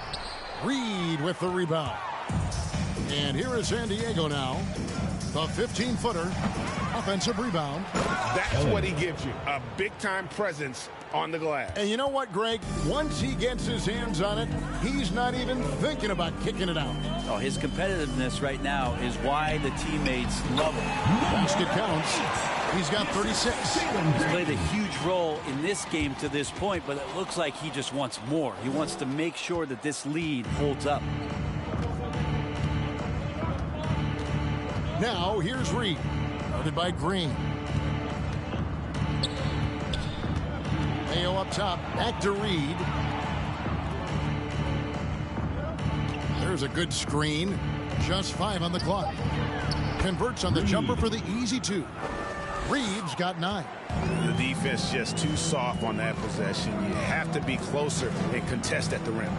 Reed with the rebound. And here is San Diego now. The 15-footer. Offensive rebound. That's what he gives you, a big-time presence on the glass. And you know what, Greg? Once he gets his hands on it, he's not even thinking about kicking it out. Oh, his competitiveness right now is why the teammates love him. Basket counts. He's got 36. He's played a huge role in this game to this point, but it looks like he just wants more. He wants to make sure that this lead holds up. Now, here's Reed. Guarded by Green. Mayo up top. Back to Reed. There's a good screen. Just 5 on the clock. Converts on the jumper for the easy 2. Reed's got 9. The defense just too soft on that possession. You have to be closer and contest at the rim.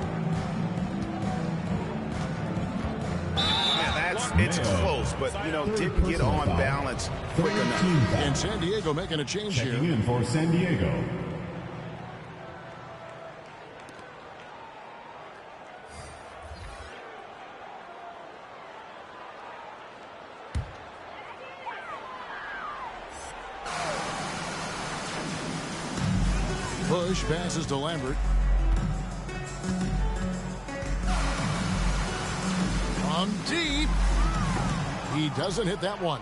It's close, but, didn't get on balance quick enough. And San Diego making a change here. Checking in for San Diego. Bush passes to Lambert. From deep. He doesn't hit that one.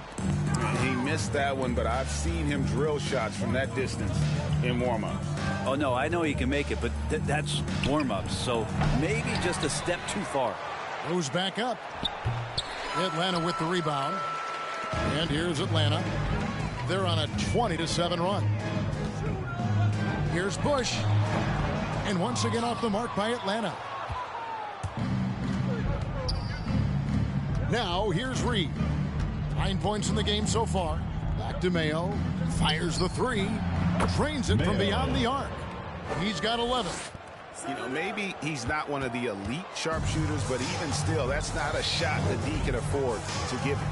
He missed that one, but I've seen him drill shots from that distance in warm-ups. Oh, no, I know he can make it, but that's warm-ups, so maybe just a step too far. Goes back up. Atlanta with the rebound. And here's Atlanta. They're on a 20-7 run. Here's Bush. And once again off the mark by Atlanta. Now, here's Reed. 9 points in the game so far. Back to Mayo. Fires the 3. Drains it from beyond the arc. He's got 11. Maybe he's not one of the elite sharpshooters, but even still, that's not a shot that he can afford to give him.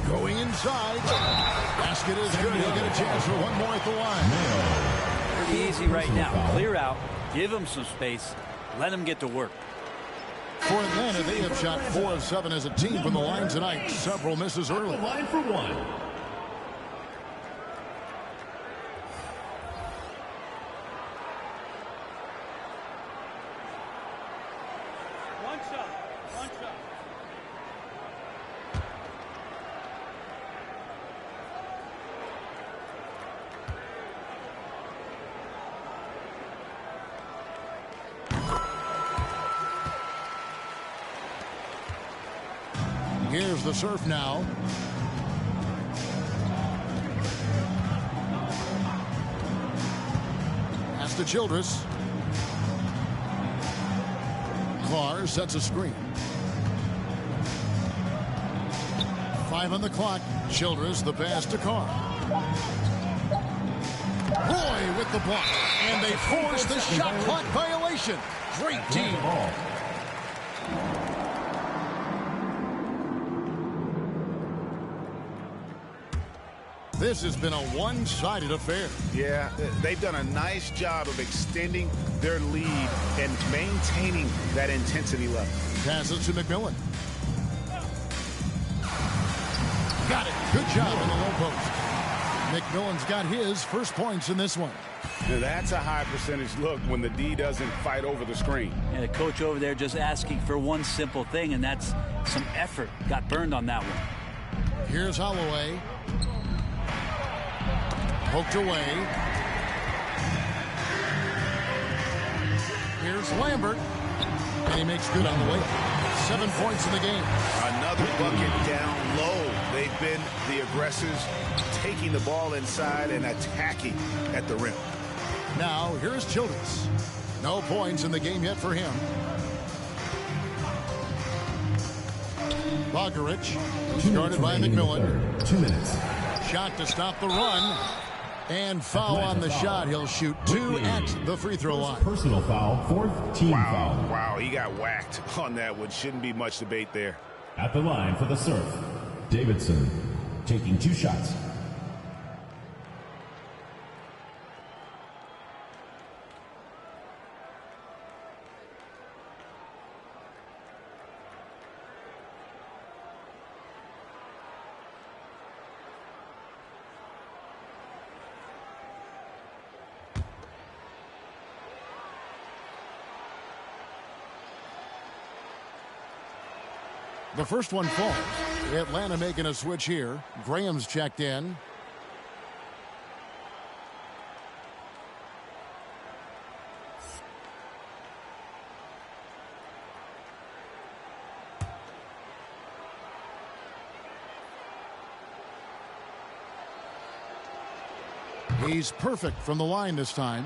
Going inside. Basket is good. He'll get a chance for one more at the line. Pretty easy right now. Clear out. Give him some space. Let him get to work. For Atlanta, they have shot 4 of 7 as a team from the line tonight. Several misses early. Line for 1. One shot. Here's the serve now. Pass to Childress. Clark sets a screen. 5 on the clock. Childress the pass to Carr. Roy with the block. And they force the shot clock violation. Great team. This has been a one-sided affair. Yeah, they've done a nice job of extending their lead and maintaining that intensity level. Passes to McMillan. Got it. Good job on the low post. McMillan's got his first points in this one. Now that's a high percentage look when the D doesn't fight over the screen. And the coach over there just asking for one simple thing, and that's some effort. Got burned on that one. Here's Holloway. Poked away. Here's Lambert. And he makes good on the way. 7 points in the game. Another bucket down low. They've been the aggressors, taking the ball inside and attacking at the rim. Now, here's Childress. No points in the game yet for him. Bogarich, started by McMillan. 2 minutes. Shot to stop the run. And foul on the shot. He'll shoot 2 at the free throw line. Personal foul, 4th team foul. Wow, he got whacked on that one. Shouldn't be much debate there. At the line for the serve, Davidson taking 2 shots. The first one falls. Atlanta making a switch here. Graham's checked in. He's perfect from the line this time.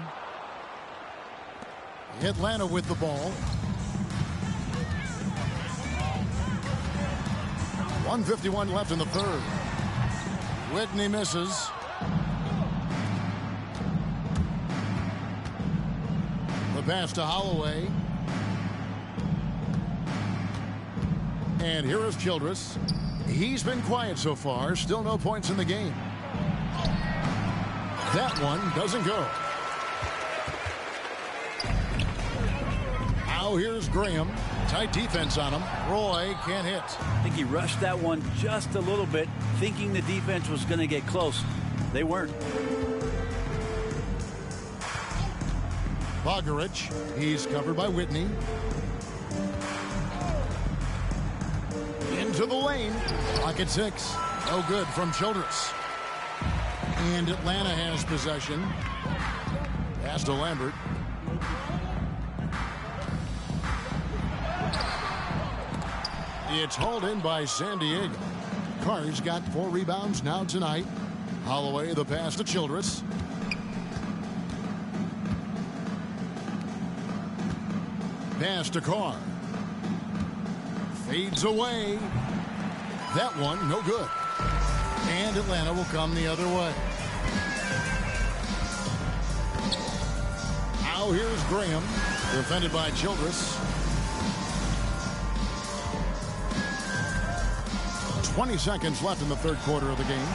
Atlanta with the ball. 1:51 left in the third. Whitney misses. The pass to Holloway. And here is Childress. He's been quiet so far. Still no points in the game. That one doesn't go. Now here's Graham. Tight defense on him. Roy can't hit. I think he rushed that one just a little bit, thinking the defense was going to get close. They weren't. Bogarich. He's covered by Whitney. Into the lane. Pocket 6. No good from Childress. And Atlanta has possession. Pass to Lambert. It's hauled in by San Diego. Carr's got 4 rebounds now tonight. Holloway the pass to Childress. Pass to Carr. Fades away. That one no good. And Atlanta will come the other way. Now here's Graham. Defended by Childress. 20 seconds left in the third quarter of the game.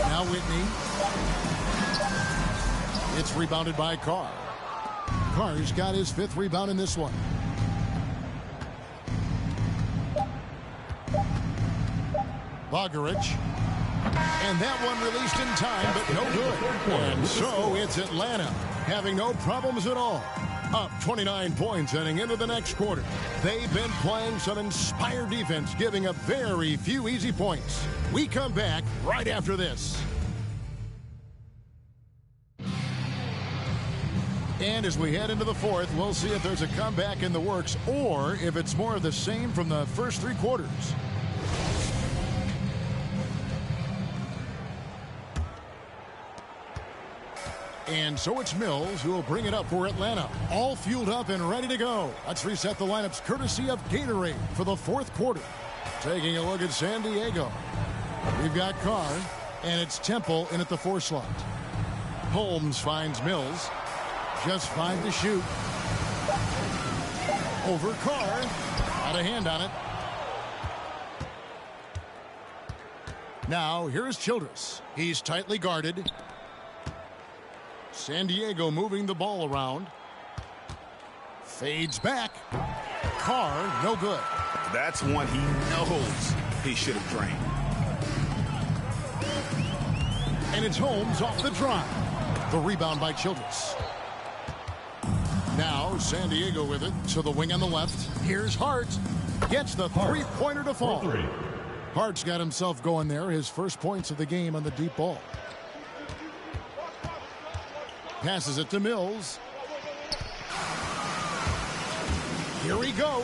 Now Whitney. It's rebounded by Carr. Carr's got his 5th rebound in this one. Bogarich. And that one released in time, but no good. And so it's Atlanta having no problems at all. Up 29 points heading into the next quarter. They've been playing some inspired defense, giving up very few easy points. We come back right after this. And as we head into the fourth, we'll see if there's a comeback in the works or if it's more of the same from the first 3 quarters. And so it's Mills who will bring it up for Atlanta. All fueled up and ready to go. Let's reset the lineups courtesy of Gatorade for the fourth quarter. Taking a look at San Diego. We've got Carr, and it's Temple in at the 4 slot. Holmes finds Mills. Just 5 to shoot. Over Carr. Got a hand on it. Now here's Childress. He's tightly guarded. San Diego moving the ball around. Fades back. Carr, no good. That's one he knows he should have drained. And it's Holmes off the drive. The rebound by Childress. Now San Diego with it to the wing on the left. Here's Hart. Gets the 3-pointer to fall. Hart's got himself going there. His first points of the game on the deep ball. Passes it to Mills. Here he goes.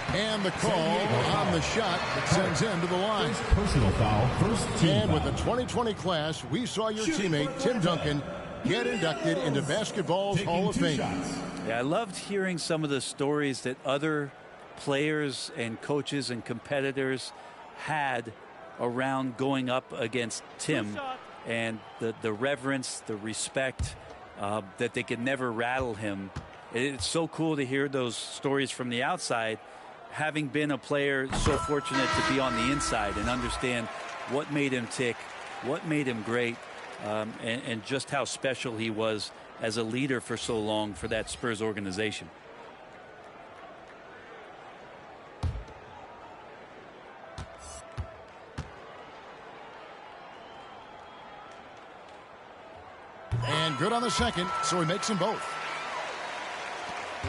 And the call on the shot that sends him to the line. Personal foul, first team And with foul. the 2020 class, we saw your teammate, Tim Duncan, get inducted into basketball's Hall of Fame. Yeah, I loved hearing some of the stories that other players and coaches and competitors had around going up against Tim, and the reverence, the respect, that they could never rattle him. It's so cool to hear those stories from the outside, having been a player so fortunate to be on the inside and understand what made him tick, what made him great, and just how special he was as a leader for so long for that Spurs organization. And good on the second, so he makes them both.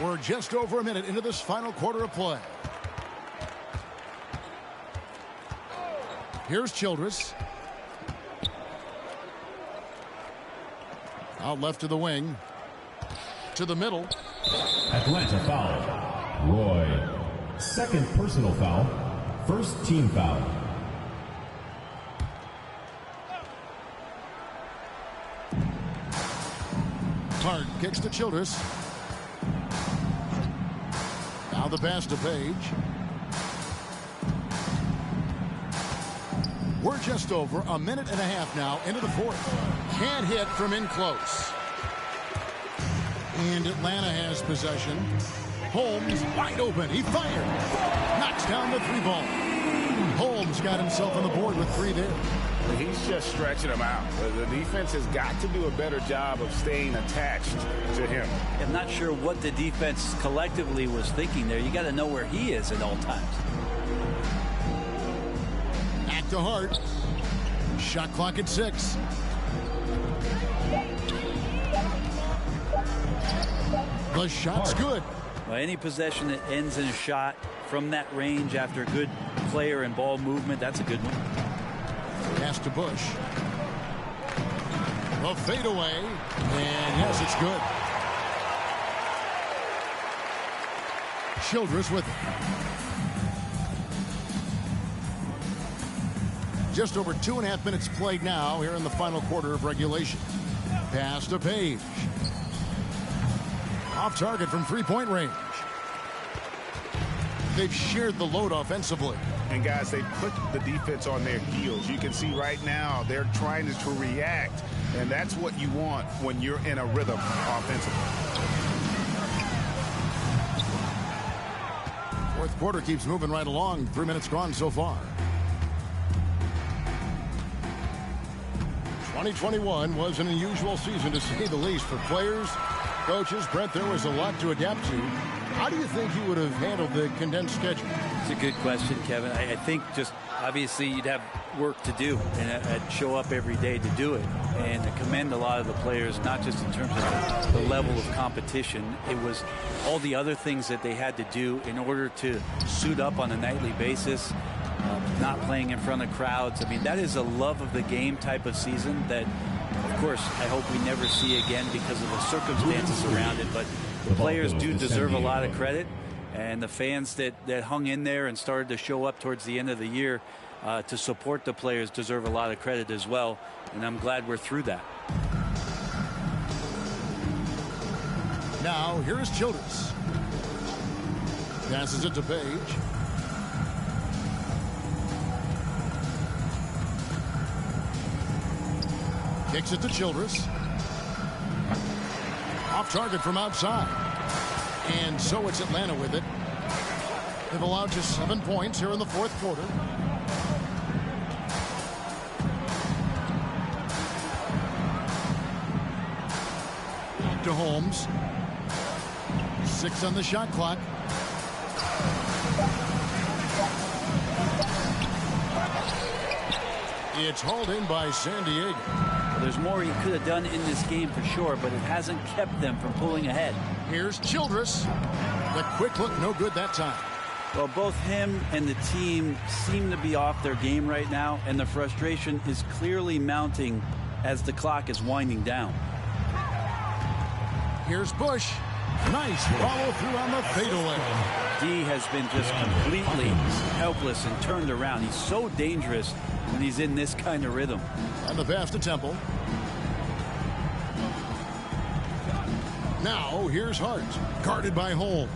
We're just over a minute into this final quarter of play. Here's Childress. Out left to the wing. To the middle. Atlanta foul. Roy. Second personal foul. First team foul. Clark kicks to Childress. Now the pass to Page. We're just over a minute and a half now into the fourth. Can't hit from in close. And Atlanta has possession. Holmes wide open. He fired. Knocks down the three ball. Holmes got himself on the board with three there. He's just stretching them out. The defense has got to do a better job of staying attached to him. I'm not sure what the defense collectively was thinking there. You got to know where he is at all times. Back to Hart. Shot clock at 6. The shot's good. Well, any possession that ends in a shot from that range after good player and ball movement, that's a good one. Pass to Bush. A fadeaway. And yes, it's good. Childress with it. Just over 2.5 minutes played now here in the final quarter of regulation. Pass to Page. Off target from three-point range. They've shared the load offensively. And guys, they put the defense on their heels. You can see right now they're trying to react, and that's what you want when you're in a rhythm offensively. Fourth quarter keeps moving right along. 3 minutes gone so far. 2021 was an unusual season, to say the least, for players, coaches. Brent, there was a lot to adapt to. How do you think you would have handled the condensed schedule? It's a good question, Kevin. I think just obviously you'd have work to do, and I'd show up every day to do it. And I commend a lot of the players, not just in terms of the level of competition. It was all the other things that they had to do in order to suit up on a nightly basis. Not playing in front of crowds. I mean, that is a love of the game type of season that, of course, I hope we never see again because of the circumstances around it. But the players do deserve a lot of credit. And the fans that hung in there and started to show up towards the end of the year to support the players deserve a lot of credit as well. And I'm glad we're through that. Now, here is Childress. Passes it to Page. Kicks it to Childress. Off target from outside. And so it's Atlanta with it. They've allowed just 7 points here in the fourth quarter. Back to Holmes. 6 on the shot clock. It's hauled in by San Diego. There's more he could have done in this game for sure, but it hasn't kept them from pulling ahead. Here's Childress. The quick look, no good that time. Well, both him and the team seem to be off their game right now, and the frustration is clearly mounting as the clock is winding down. Here's Bush. Nice follow through on the fadeaway. D has been just completely helpless and turned around. He's so dangerous when he's in this kind of rhythm. And the pass to Temple. Now, here's Hart, guarded by Holmes.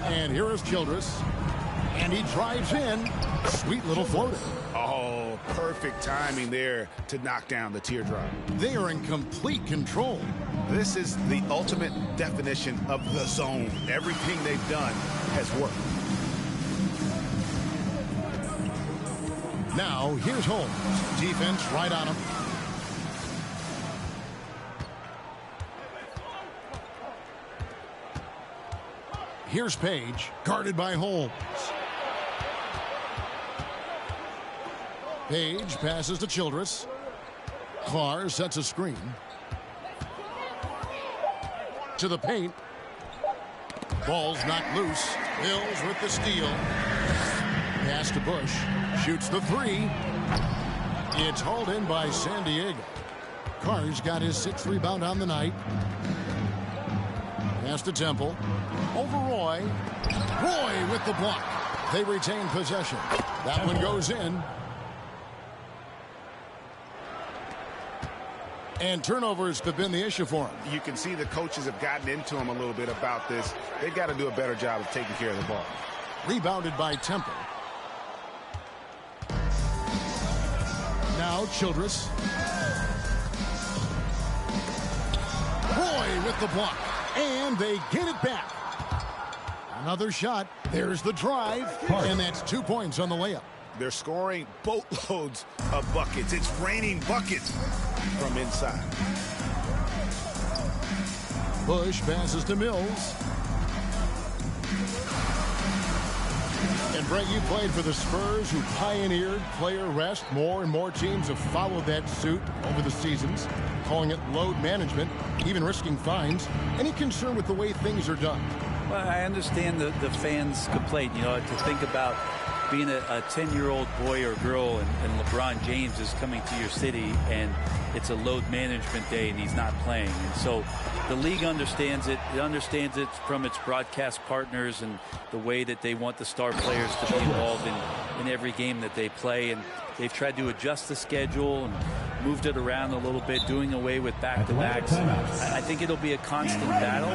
And here is Childress. And he drives in. Sweet little floater. Oh, perfect timing there to knock down the teardrop. They are in complete control. This is the ultimate definition of the zone. Everything they've done has worked. Now, here's Holmes. Defense right on him. Here's Page, guarded by Holmes. Page passes to Childress. Clark sets a screen. To the paint. Ball's knocked loose. Mills with the steal. Pass to Bush. Shoots the three. It's hauled in by San Diego. Carr's got his 6th rebound on the night. Pass to Temple. Over Roy. Roy with the block. They retain possession. That one goes in. And turnovers have been the issue for him. You can see the coaches have gotten into him a little bit about this. They've got to do a better job of taking care of the ball. Rebounded by Temple. Now Childress. Roy with the block. And they get it back. Another shot. There's the drive. And that's 2 points on the layup. They're scoring boatloads of buckets. It's raining buckets from inside. Bush passes to Mills. And Brett, you played for the Spurs, who pioneered player rest. More and more teams have followed that suit over the seasons, calling it load management, even risking fines. Any concern with the way things are done? Well, I understand the fans' complaint, to think about being a 10-year-old boy or girl and LeBron James is coming to your city and it's a load management day and he's not playing. And so the league understands it. It understands it from its broadcast partners and the way that they want the star players to be involved in every game that they play. And they've tried to adjust the schedule and moved it around a little bit, doing away with back-to-backs. I think it'll be a constant battle,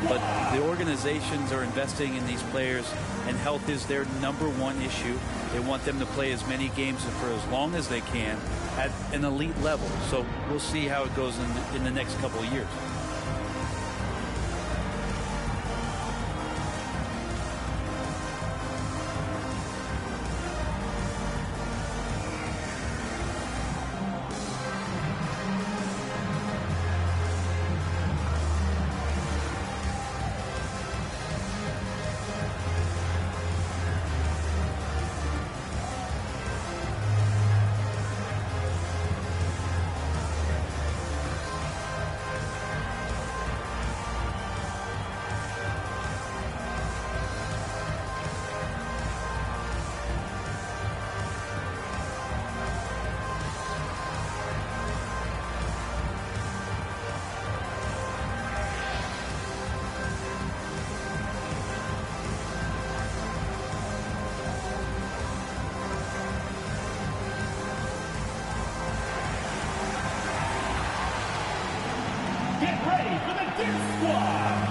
but the organizations are investing in these players, and health is their #1 issue. They want them to play as many games and for as long as they can at an elite level. So we'll see how it goes in the next couple of years. Get ready for the Duke Squad!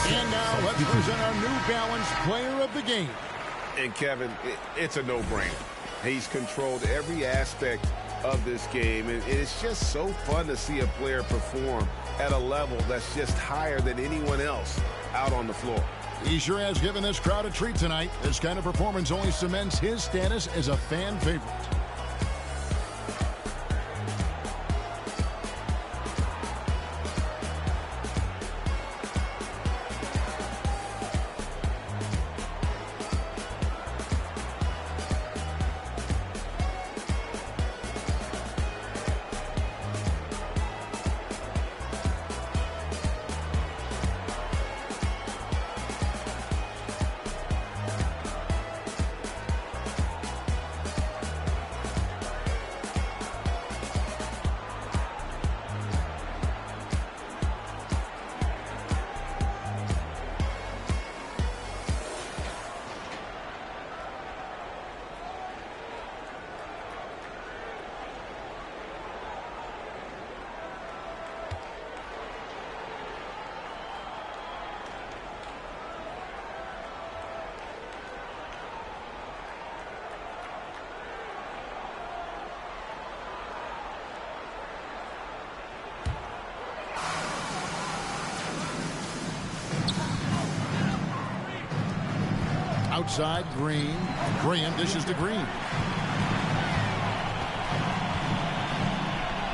And now let's present our New Balance Player of the Game. And Kevin, it's a no-brainer. He's controlled every aspect of this game, and it's just so fun to see a player perform at a level that's just higher than anyone else out on the floor. He sure has given this crowd a treat tonight. This kind of performance only cements his status as a fan favorite. Outside, Green. Graham dishes to Green.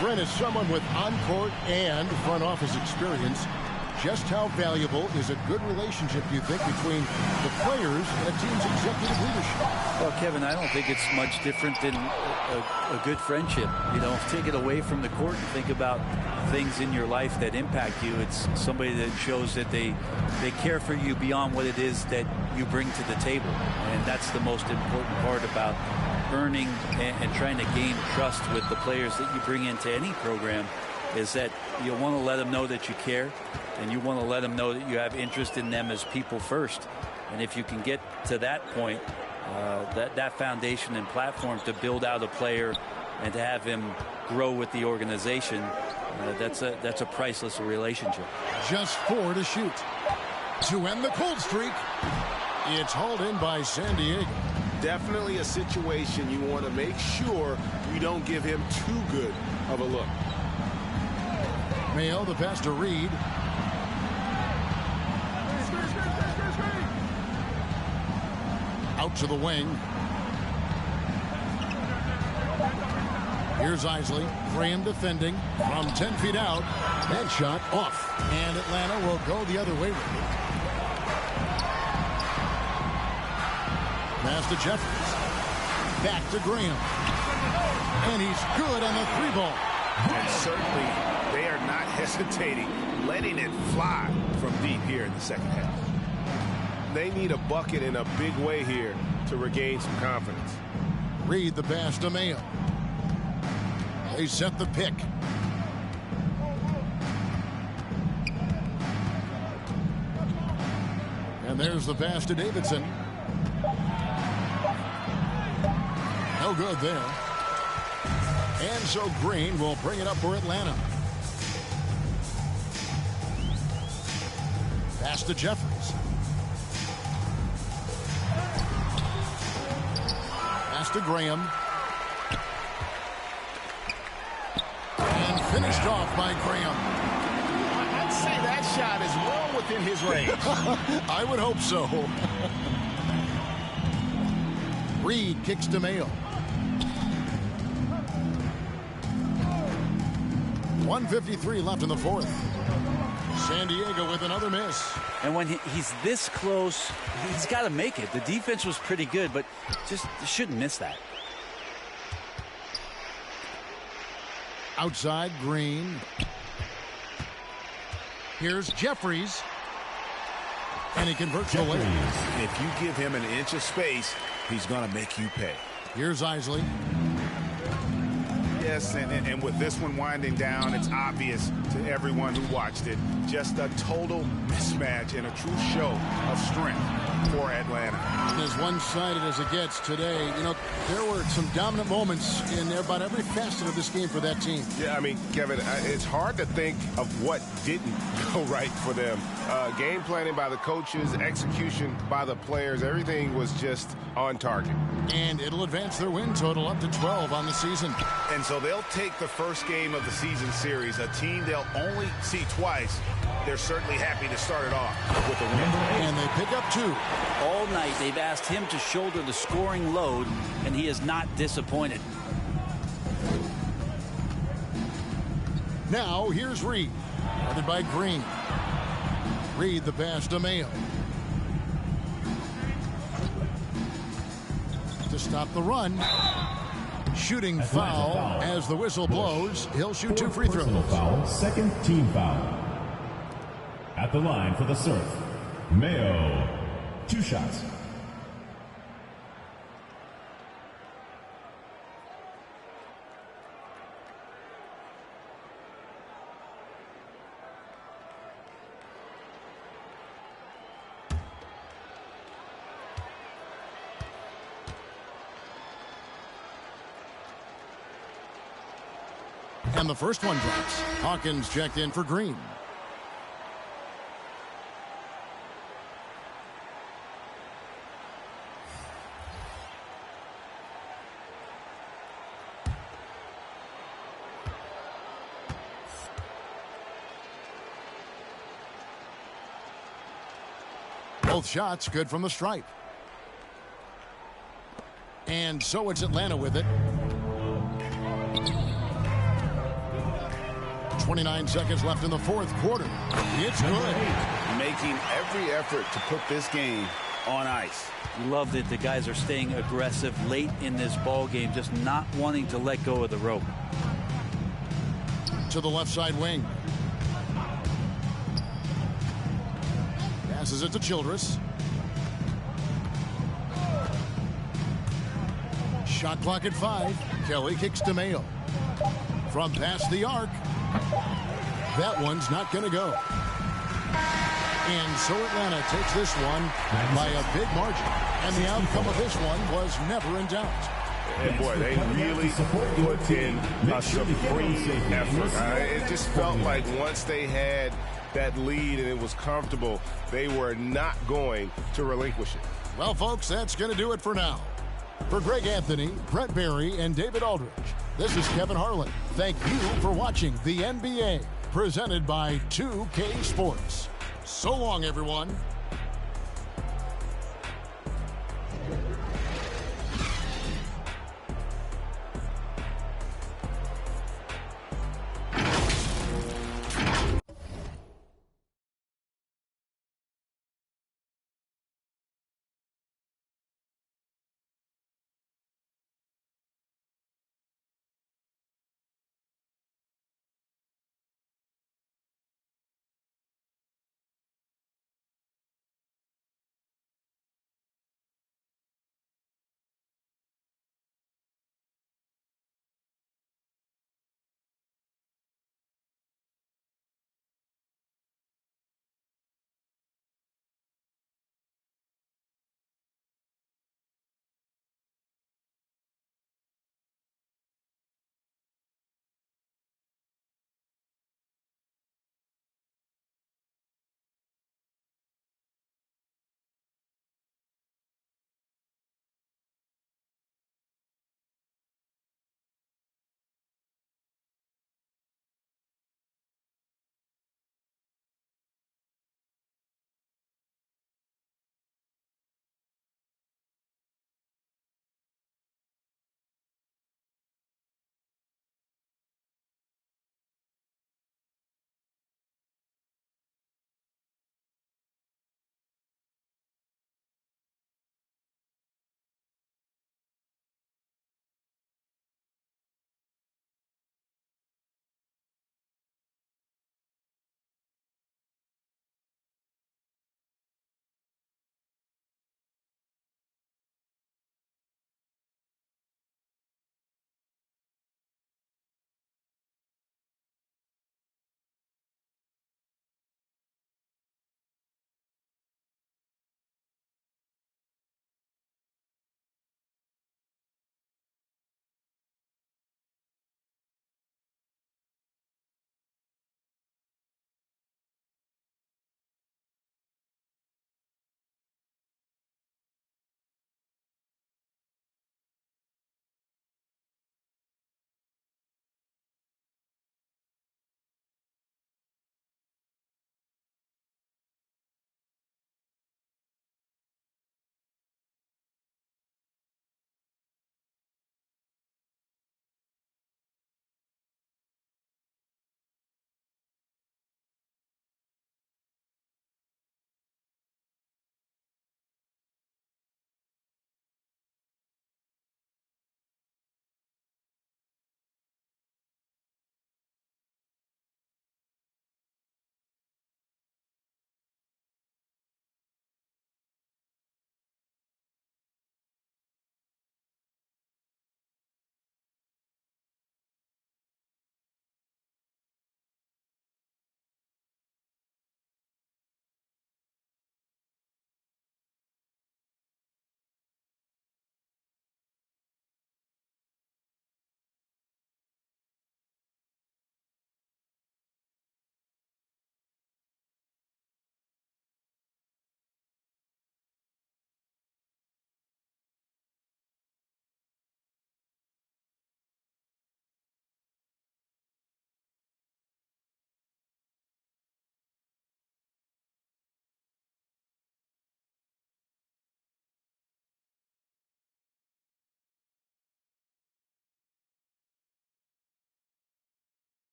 Brent is someone with on-court and front office experience. Just how valuable is a good relationship, you think, between the players and a team's executive leadership? Well, Kevin, I don't think it's much different than a good friendship. You know, take it away from the court and think about things in your life that impact you. It's somebody that shows that they care for you beyond what it is that you bring to the table. And that's the most important part about earning and trying to gain trust with the players that you bring into any program, is that you want to let them know that you care, and you want to let them know that you have interest in them as people first. And if you can get to that point, that foundation and platform to build out a player and to have him grow with the organization, that's a priceless relationship. Just 4 to shoot. To end the cold streak, it's hauled in by San Diego. Definitely a situation you want to make sure you don't give him too good of a look. Mayo, the pass to Reed. Out to the wing. Here's Isley. Graham defending from 10 feet out. That shot off. And Atlanta will go the other way with it. Pass to Jeffries. Back to Graham. And he's good on the 3-ball. And certainly they are not hesitating, letting it fly from deep here in the second half. They need a bucket in a big way here to regain some confidence. Reed the pass to Mayo. They set the pick. And there's the pass to Davidson. No good there. And so Green will bring it up for Atlanta. Pass to Jeffries. Pass to Graham. And finished off by Graham. I'd say that shot is well within his range. I would hope so. Reed kicks to Mayo. 1:53 left in the fourth. San Diego with another miss. And when he's this close, he's got to make it. The defense was pretty good, but just shouldn't miss that. Outside, Green. Here's Jeffries. And he converts away. If you give him an inch of space, he's going to make you pay. Here's Isley. Yes, and with this one winding down, it's obvious to everyone who watched it. Just a total mismatch and a true show of strength for Atlanta. As one-sided as it gets today, you know, there were some dominant moments in about every facet of this game for that team. Yeah, I mean, Kevin, it's hard to think of what didn't go right for them. Game planning by the coaches, execution by the players, everything was just on target. And it'll advance their win total up to 12 on the season. And so they'll take the first game of the season series, a team they'll only see twice. They're certainly happy to start it off with a win. And they pick up 2. All night they've asked him to shoulder the scoring load, and he is not disappointed. Now here's Reed. Guarded by Green. Reed the pass to Mayo. To stop the run. Shooting foul as the whistle blows. He'll shoot 2 free throws. Personal foul, second team foul. At the line for the serve, Mayo. 2 shots. And the first one drops. Hawkins checked in for Green. Both shots good from the stripe. And so it's Atlanta with it. 29 seconds left in the fourth quarter. It's good. Making every effort to put this game on ice. Love that the guys are staying aggressive late in this ball game, just not wanting to let go of the rope. To the left side wing. Passes it to Childress. Shot clock at 5. Kelly kicks to Mayo. From past the arc. That one's not going to go. And so Atlanta takes this one by a big margin. And the outcome of this one was never in doubt. And boy, they really put in a supreme effort. It just felt like once they had that lead and it was comfortable, they were not going to relinquish it. Well, folks, that's going to do it for now. For Greg Anthony, Brent Barry, and David Aldridge, this is Kevin Harlan. Thank you for watching the NBA, presented by 2K Sports. So long, everyone.